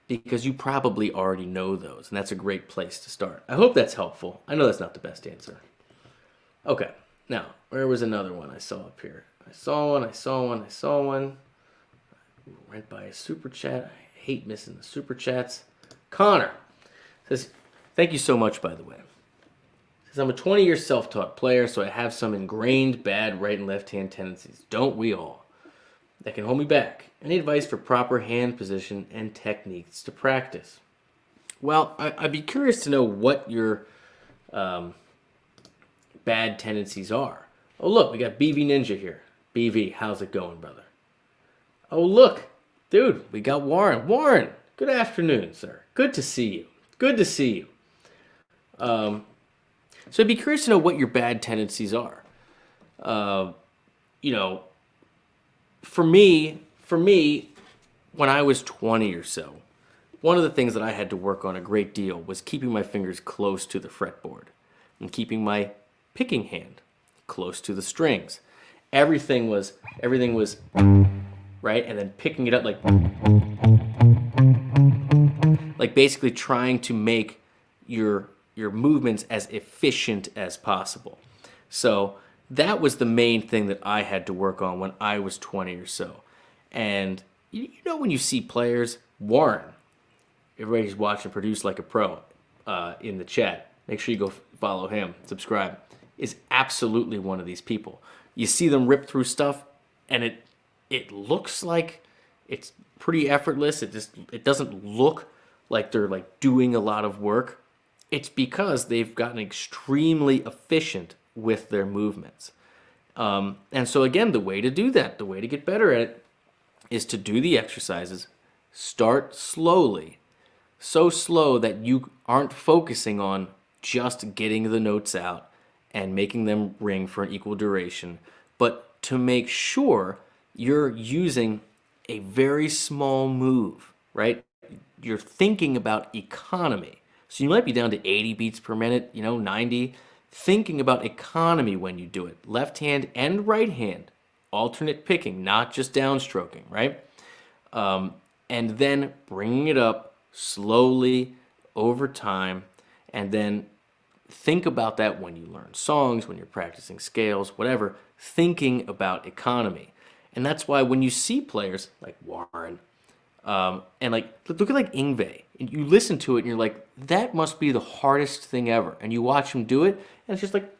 because you probably already know those, and that's a great place to start. I hope that's helpful. I know that's not the best answer. Okay, now, where was another one I saw up here? I saw one. Went by a super chat. I hate missing the super chats. Connor says, thank you so much, by the way. Says, I'm a 20-year self-taught player, so I have some ingrained bad right and left-hand tendencies. Don't we all? That can hold me back. Any advice for proper hand position and techniques to practice? Well, I'd be curious to know what your bad tendencies are. Oh, look, we got BV Ninja here. BV, how's it going, brother? Oh, look, dude, we got Warren. Warren, good afternoon, sir. Good to see you. Good to see you. So I'd be curious to know what your bad tendencies are. For me, when I was 20 or so, one of the things that I had to work on a great deal was keeping my fingers close to the fretboard and keeping my picking hand close to the strings. Everything was right, and then picking it up like basically trying to make your movements as efficient as possible. So that was the main thing that I had to work on when I was 20 or so. And you know, when you see players, Warren, everybody's watching Produce Like a Pro in the chat, make sure you go follow him, subscribe, is absolutely one of these people. You see them rip through stuff, and it looks like it's pretty effortless. It doesn't look like they're like doing a lot of work. It's because they've gotten extremely efficient with their movements. And so again, the way to do that, the way to get better at it, is to do the exercises, start slowly, so slow that you aren't focusing on just getting the notes out and making them ring for an equal duration, but to make sure you're using a very small move, right? You're thinking about economy. So you might be down to 80 beats per minute, 90. Thinking about economy when you do it. Left hand and right hand. Alternate picking, not just downstroking, right? And then bringing it up slowly over time. And then think about that when you learn songs, when you're practicing scales, whatever. Thinking about economy. And that's why when you see players like Warren, and like look at like Yngwie, and you listen to it and you're like, that must be the hardest thing ever. And you watch him do it, and it's just like,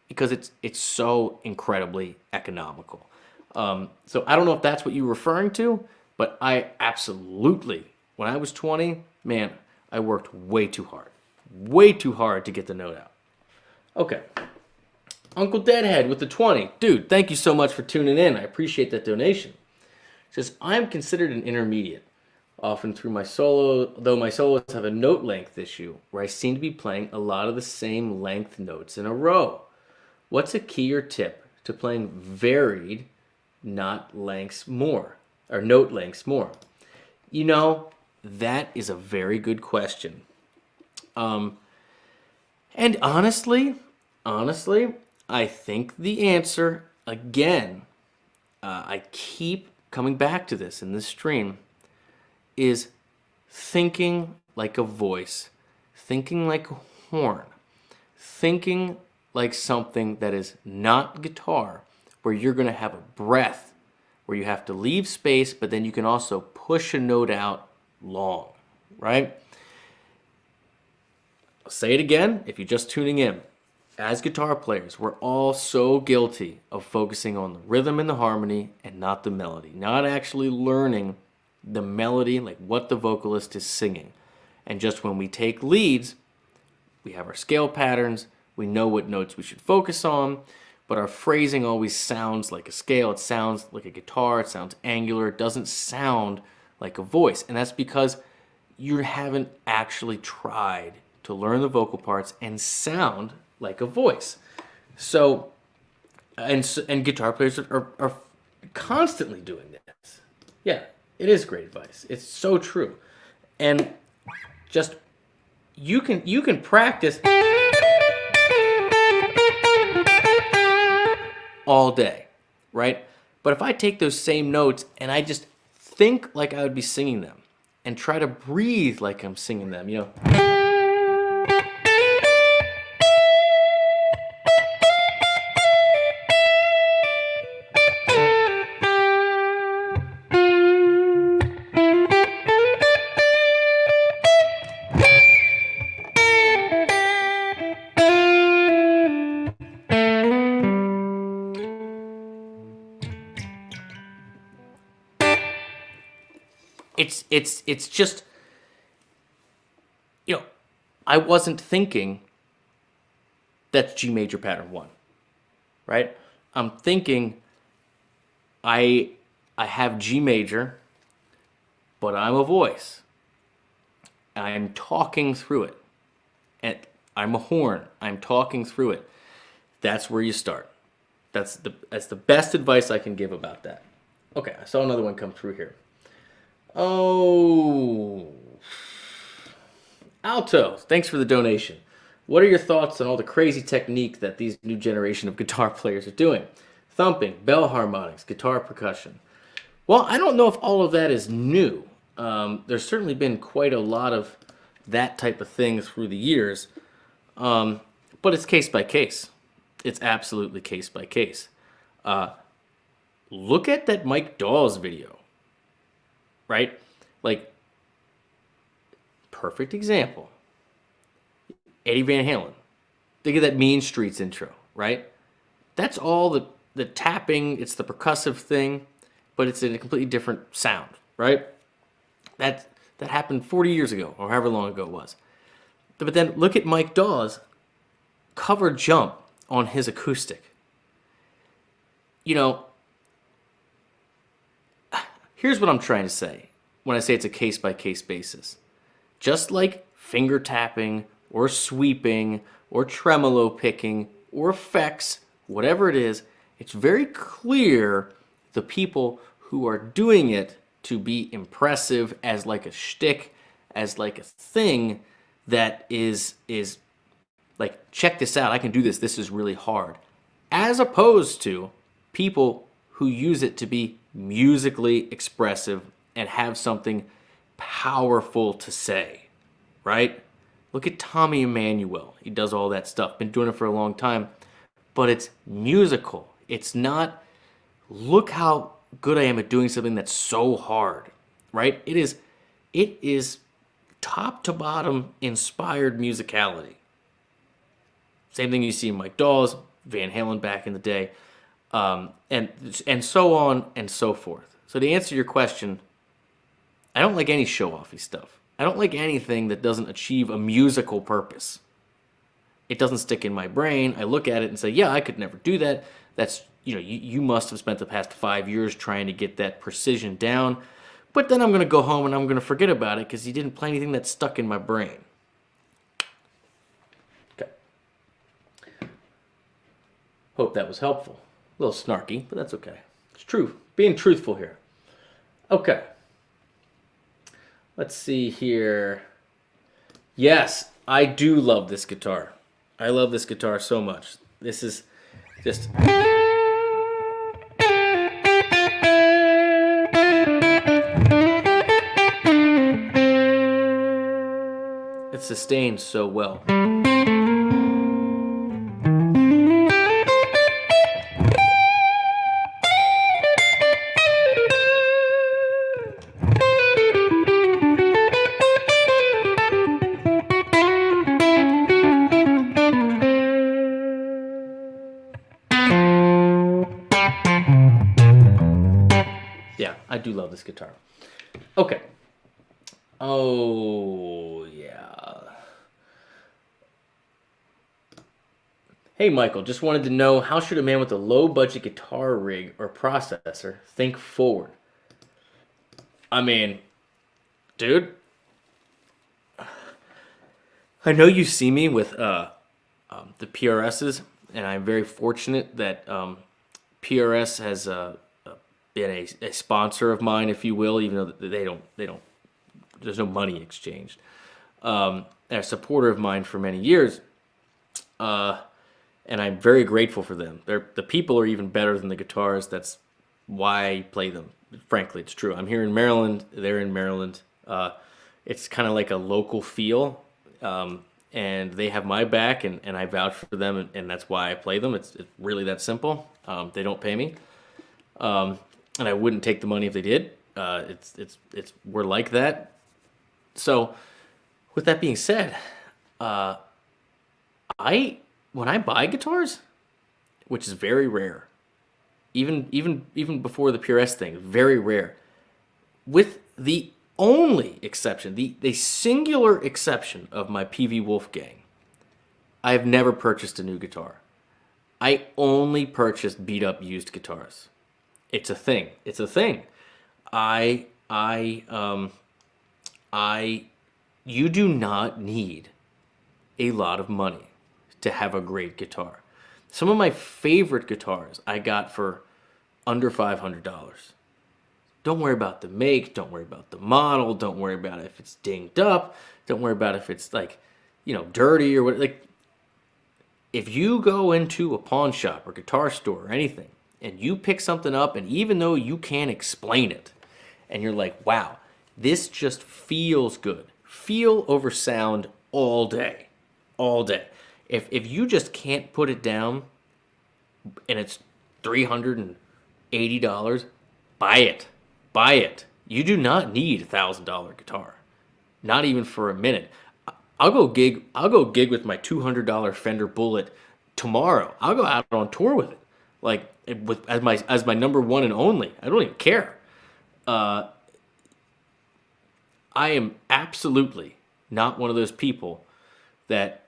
because it's so incredibly economical. So I don't know if that's what you're referring to, but I absolutely, when I was 20, man, I worked way too hard to get the note out. Okay. Uncle Deadhead with the 20. Dude, thank you so much for tuning in. I appreciate that donation. It says, I'm considered an intermediate, often through my solo, though my solos have a note length issue, where I seem to be playing a lot of the same length notes in a row. What's a key or tip to playing varied note lengths more? That is a very good question. And honestly, I think the answer, again, I keep coming back to this in this stream, is thinking like a voice, thinking like a horn, thinking like something that is not guitar, where you're going to have a breath, where you have to leave space, but then you can also push a note out long, right? I'll say it again if you're just tuning in. As guitar players, we're all so guilty of focusing on the rhythm and the harmony and not the melody, not actually learning the melody, like what the vocalist is singing. And just when we take leads, we have our scale patterns, we know what notes we should focus on, but our phrasing always sounds like a scale, it sounds like a guitar, it sounds angular, it doesn't sound like a voice. And that's because you haven't actually tried to learn the vocal parts and sound like a voice. So, and guitar players are constantly doing this. Yeah, it is great advice. It's so true. And just, you can practice all day, right? But if I take those same notes and I just think like I would be singing them and try to breathe like I'm singing them, you know. It's just, you know, I wasn't thinking that's G major pattern 1, right? I'm thinking I have G major, but I'm a voice. I'm talking through it. And I'm a horn. I'm talking through it. That's where you start. That's the best advice I can give about that. Okay, I saw another one come through here. Oh, Alto, thanks for the donation. What are your thoughts on all the crazy technique that these new generation of guitar players are doing? Thumping, bell harmonics, guitar percussion. Well, I don't know if all of that is new. There's certainly been quite a lot of that type of thing through the years, but it's case by case. It's absolutely case by case. Look at that Mike Dawes video. Right? Like, perfect example. Eddie Van Halen. Think of that Mean Streets intro, right? That's all the tapping, it's the percussive thing, but it's in a completely different sound, right? That happened 40 years ago, or however long ago it was. But then look at Mike Dawes' cover jump on his acoustic. You know, here's what I'm trying to say when I say it's a case-by-case basis. Just like finger tapping or sweeping or tremolo picking or effects, whatever it is, it's very clear the people who are doing it to be impressive as like a shtick, as like a thing that is like, check this out, I can do this, this is really hard. As opposed to people who use it to be musically expressive and have something powerful to say, right? Look at Tommy Emmanuel. He does all that stuff. Been doing it for a long time. But it's musical. It's not, look how good I am at doing something that's so hard, right? It is top to bottom inspired musicality. Same thing you see in Mike Dawes, Van Halen back in the day. And so on and so forth. So to answer your question, I don't like any show-offy stuff. I don't like anything that doesn't achieve a musical purpose. It doesn't stick in my brain. I look at it and say, yeah, I could never do that. That's, you know, you must have spent the past 5 years trying to get that precision down. But then I'm going to go home and I'm going to forget about it because you didn't play anything that stuck in my brain. Okay. Hope that was helpful. A little snarky, but that's okay. It's true. Being truthful here. Okay. Let's see here. Yes, I do love this guitar. I love this guitar so much. This is just... It sustains so well. I do love this guitar. Okay. Oh, yeah. Hey, Michael, just wanted to know, how should a man with a low-budget guitar rig or processor think forward? I mean, dude, I know you see me with the PRSs, and I'm very fortunate that PRS has been a sponsor of mine, if you will, even though they don't, there's no money exchanged. And a supporter of mine for many years, and I'm very grateful for them. The people are even better than the guitars. That's why I play them. Frankly, it's true. I'm here in Maryland. They're in Maryland. It's kind of like a local feel, and they have my back, and I vouch for them, and that's why I play them. It's really that simple. They don't pay me, and I wouldn't take the money if they did. We're like that. So, with that being said, when I buy guitars, which is very rare, even before the Pure S thing, very rare. With the only exception, the singular exception of my PV Wolfgang, I have never purchased a new guitar. I only purchased beat up used guitars. It's a thing. It's a thing. You do not need a lot of money to have a great guitar. Some of my favorite guitars I got for under $500. Don't worry about the make, don't worry about the model, don't worry about if it's dinged up, don't worry about if it's like, dirty or what. Like, if you go into a pawn shop or guitar store or anything and you pick something up, and even though you can't explain it, and you're like, wow, this just feels good. Feel over sound all day. All day. If you just can't put it down and it's $380, buy it. Buy it. You do not need a $1,000 guitar. Not even for a minute. I'll go gig with my $200 Fender Bullet tomorrow. I'll go out on tour with it. Like as my number one and only. I don't even care. I am absolutely not one of those people that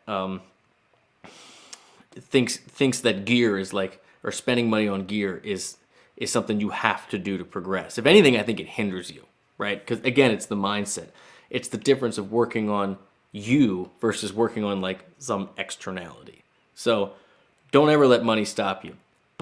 thinks that gear is like, or spending money on gear is something you have to do to progress. If anything, I think it hinders you, right? Because again, it's the mindset. It's the difference of working on you versus working on like some externality. So don't ever let money stop you.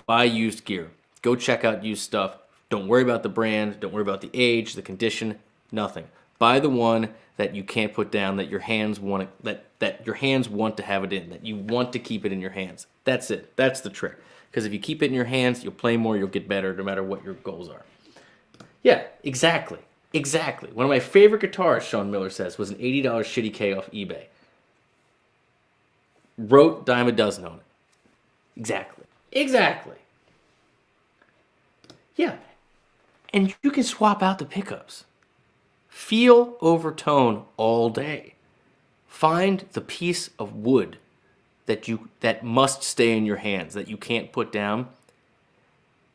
Buy used gear. Go check out used stuff. Don't worry about the brand. Don't worry about the age, the condition, nothing. Buy the one that you can't put down, that your hands want that your hands want to have it in, that you want to keep it in your hands. That's it. That's the trick. Because if you keep it in your hands, you'll play more, you'll get better, no matter what your goals are. Yeah, exactly. Exactly. One of my favorite guitars, Sean Miller says, was an $80 shitty K off eBay. Wrote dime a dozen on it. Exactly. Exactly. Yeah. And you can swap out the pickups. Feel over tone all day. Find the piece of wood that must stay in your hands, that you can't put down,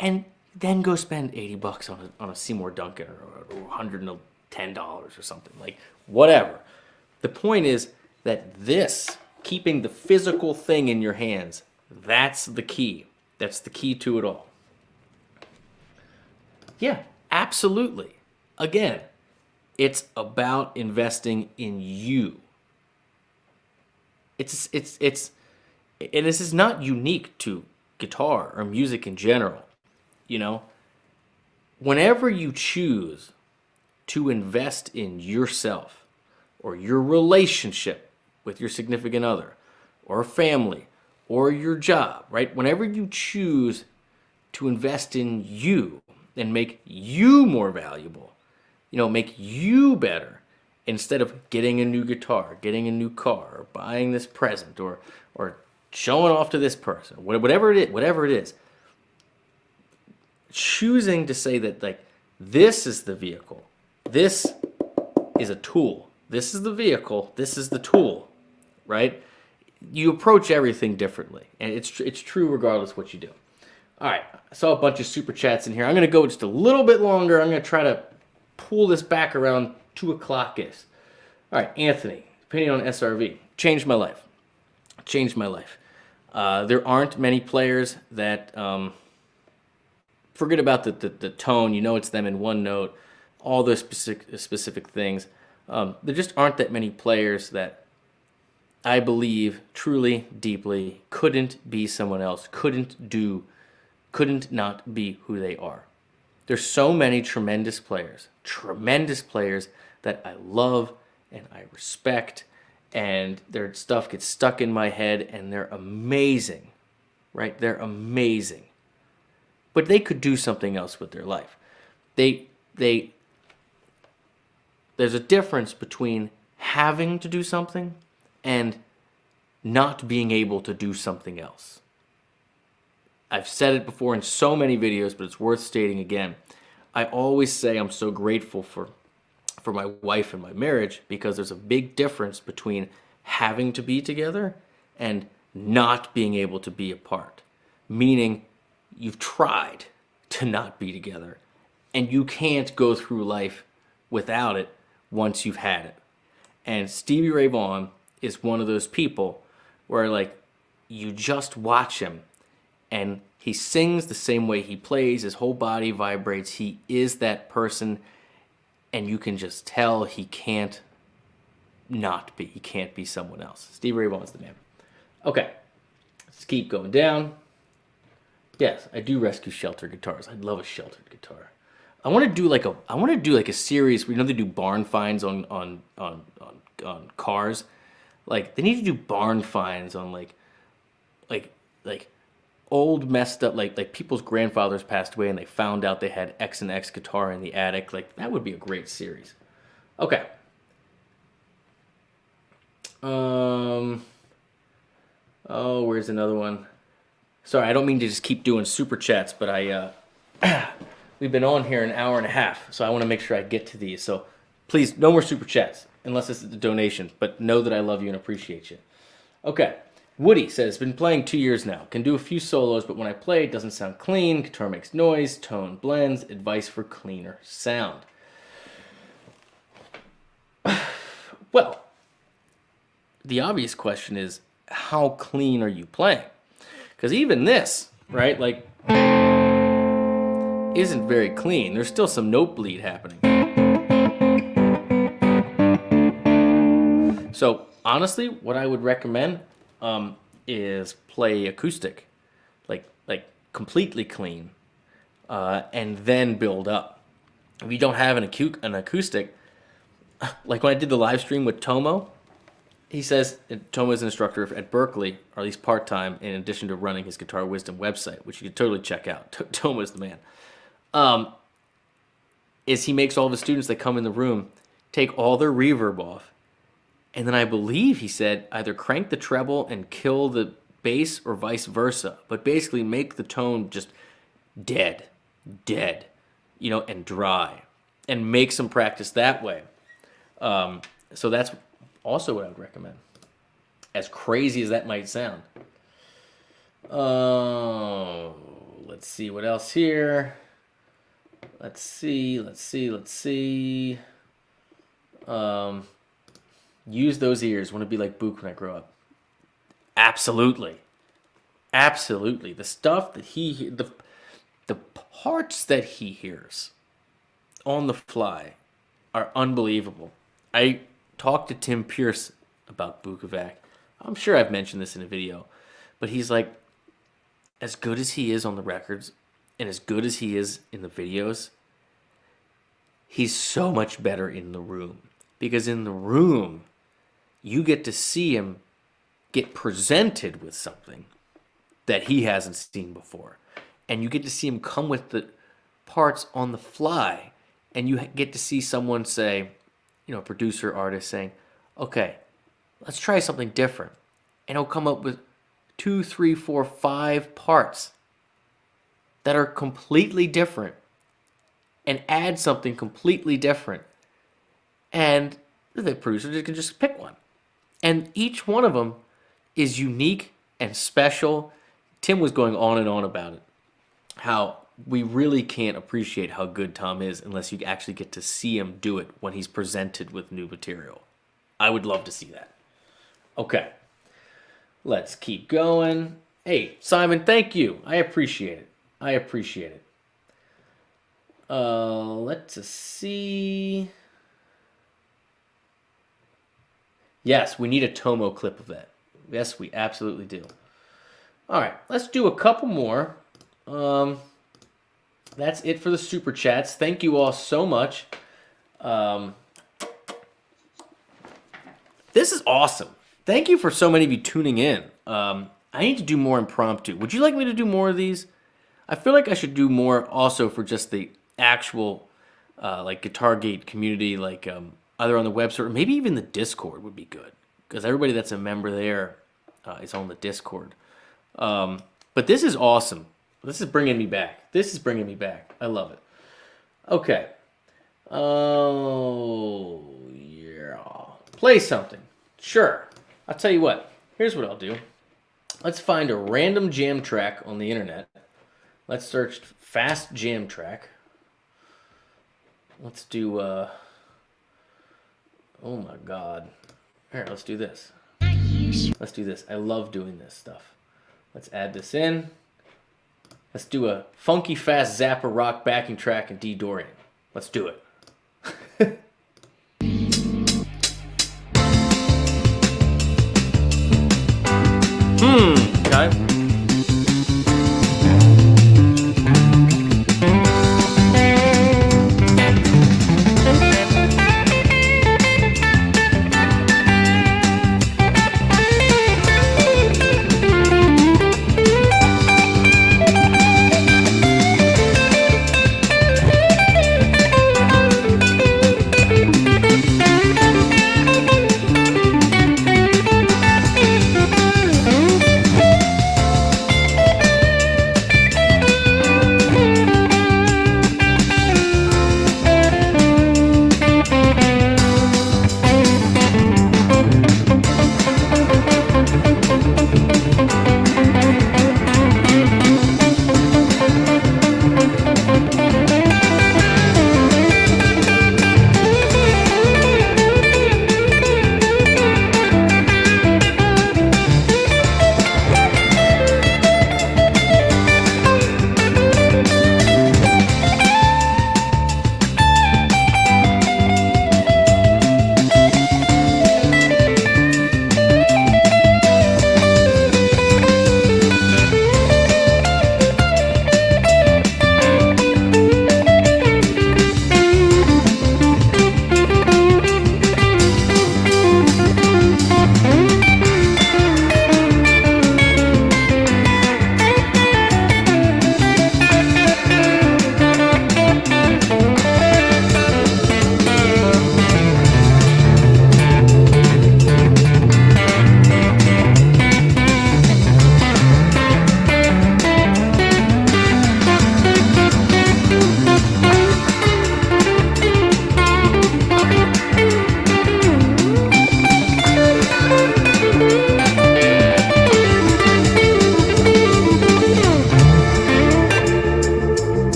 and then go spend $80 on a Seymour Duncan or $110 or something, like whatever. The point is that keeping the physical thing in your hands, that's the key. That's the key to it all. Yeah, absolutely. Again, it's about investing in you. And this is not unique to guitar or music in general. Whenever you choose to invest in yourself or your relationship with your significant other or family or your job, right? Whenever you choose to invest in you and make you more valuable, make you better, instead of getting a new guitar, getting a new car, or buying this present, or showing off to this person, whatever it is, choosing to say that, like, this is the vehicle, this is a tool, this is the vehicle, this is the tool, right? You approach everything differently, and it's true regardless what you do. All right, I saw a bunch of super chats in here. I'm going to go just a little bit longer. I'm going to try to pull this back around 2 o'clock-ish. All right, Anthony, opinion on SRV. Changed my life. Changed my life. There aren't many players that, forget about the tone, it's them in one note, all those specific things. There just aren't that many players that I believe truly, deeply, couldn't be someone else, couldn't not be who they are. There's so many tremendous players that I love and I respect, and their stuff gets stuck in my head, and they're amazing, right? They're amazing. but they could do something else with their life. There's a difference between having to do something and not being able to do something else. I've said it before in so many videos, but it's worth stating again. I always say I'm so grateful for my wife and my marriage, because there's a big difference between having to be together and not being able to be apart. Meaning, you've tried to not be together, and you can't go through life without it once you've had it. And Stevie Ray Vaughan is one of those people where, like, you just watch him, and he sings the same way he plays. His whole body vibrates. He is that person, and you can just tell he can't not be. He can't be someone else. Stevie Ray Vaughan's the man. Okay, let's keep going down. Yes, I do rescue shelter guitars. I'd love a sheltered guitar. I want to do like a series where, you know, they do barn finds on cars. Like, they need to do barn finds on like old messed up, like people's grandfathers passed away and they found out they had X and X guitar in the attic. Like, that would be a great series. Okay. Oh, where's another one? Sorry, I don't mean to just keep doing super chats, but we've been on here an hour and a half, so I want to make sure I get to these. So please, no more super chats, unless it's a donation, but know that I love you and appreciate you. Okay, Woody says, been playing 2 years now. Can do a few solos, but when I play, it doesn't sound clean. Guitar makes noise, tone blends. Advice for cleaner sound. Well, the obvious question is, how clean are you playing? Because even this, right, like, isn't very clean. There's still some note bleed happening. So honestly, what I would recommend is play acoustic, like completely clean, and then build up. If you don't have an acoustic, like when I did the live stream with Tomo, he says Tomo is an instructor at Berkeley, or at least part-time, in addition to running his Guitar Wisdom website, which you can totally check out. Tomo is the man. Is he makes all of his students that come in the room take all their reverb off, and then I believe he said either crank the treble and kill the bass or vice versa, but basically make the tone just dead, you know, and dry, and make some practice that way. So that's also what I would recommend, as crazy as that might sound. Let's see what else here. Let's see. Use those ears. Want to be like Book when I grow up. Absolutely. The stuff that the parts that he hears on the fly are unbelievable. I talked to Tim Pierce about Bukovac. I'm sure I've mentioned this in a video, but he's like, as good as he is on the records and as good as he is in the videos, he's so much better in the room. Because in the room, you get to see him get presented with something that he hasn't seen before. And you get to see him come with the parts on the fly. And you get to see someone say, you know, producer, artist saying, okay, let's try something different. And he'll come up with 2, 3, 4, 5 parts that are completely different and add something completely different. And the producer can just pick one. And each one of them is unique and special. Tim was going on and on about it, how we really can't appreciate how good Tom is unless you actually get to see him do it when he's presented with new material. I would love to see that. Okay, let's keep going. Hey, Simon, thank you. I appreciate it. Let's see. Yes, we need a Tomo clip of that. Yes, we absolutely do. All right, let's do a couple more. That's it for the super chats. Thank you all so much. This is awesome. Thank you for so many of you tuning in. I need to do more impromptu. Would you like me to do more of these? I feel like I should do more also for just the actual like Guitar Gate community, like either on the website or maybe even the Discord would be good, because everybody that's a member there is on the Discord. But this is awesome. This is bringing me back. This is bringing me back. I love it. Okay. Oh, yeah. Play something. Sure. I'll tell you what. Here's what I'll do. Let's find a random jam track on the internet. Let's search fast jam track. Let's do, oh my God. Here, let's do this. Let's do this. I love doing this stuff. Let's add this in. Let's do a funky fast zapper rock backing track in D Dorian. Let's do it. Okay.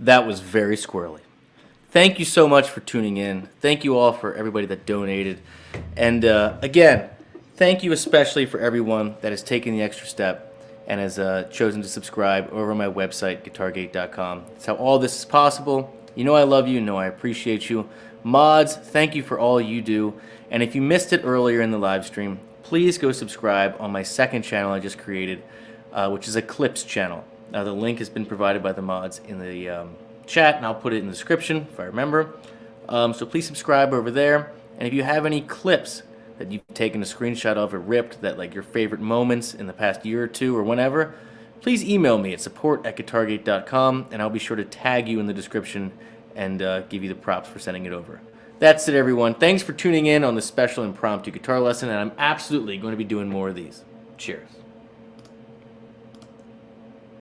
That was very squirrely. Thank you so much for tuning in. Thank you all for everybody that donated. And again, thank you especially for everyone that has taken the extra step and has chosen to subscribe over on my website, guitargate.com. That's how all this is possible. You know I love you. You know I appreciate you. Mods, thank you for all you do. And if you missed it earlier in the live stream, please go subscribe on my second channel I just created, which is a Clips channel. The link has been provided by the mods in the chat, and I'll put it in the description if I remember. So please subscribe over there. And if you have any clips that you've taken a screenshot of or ripped, that like your favorite moments in the past year or two or whenever, please email me at support@guitargate.com, and I'll be sure to tag you in the description and give you the props for sending it over. That's it, everyone. Thanks for tuning in on this special impromptu guitar lesson, and I'm absolutely going to be doing more of these. Cheers.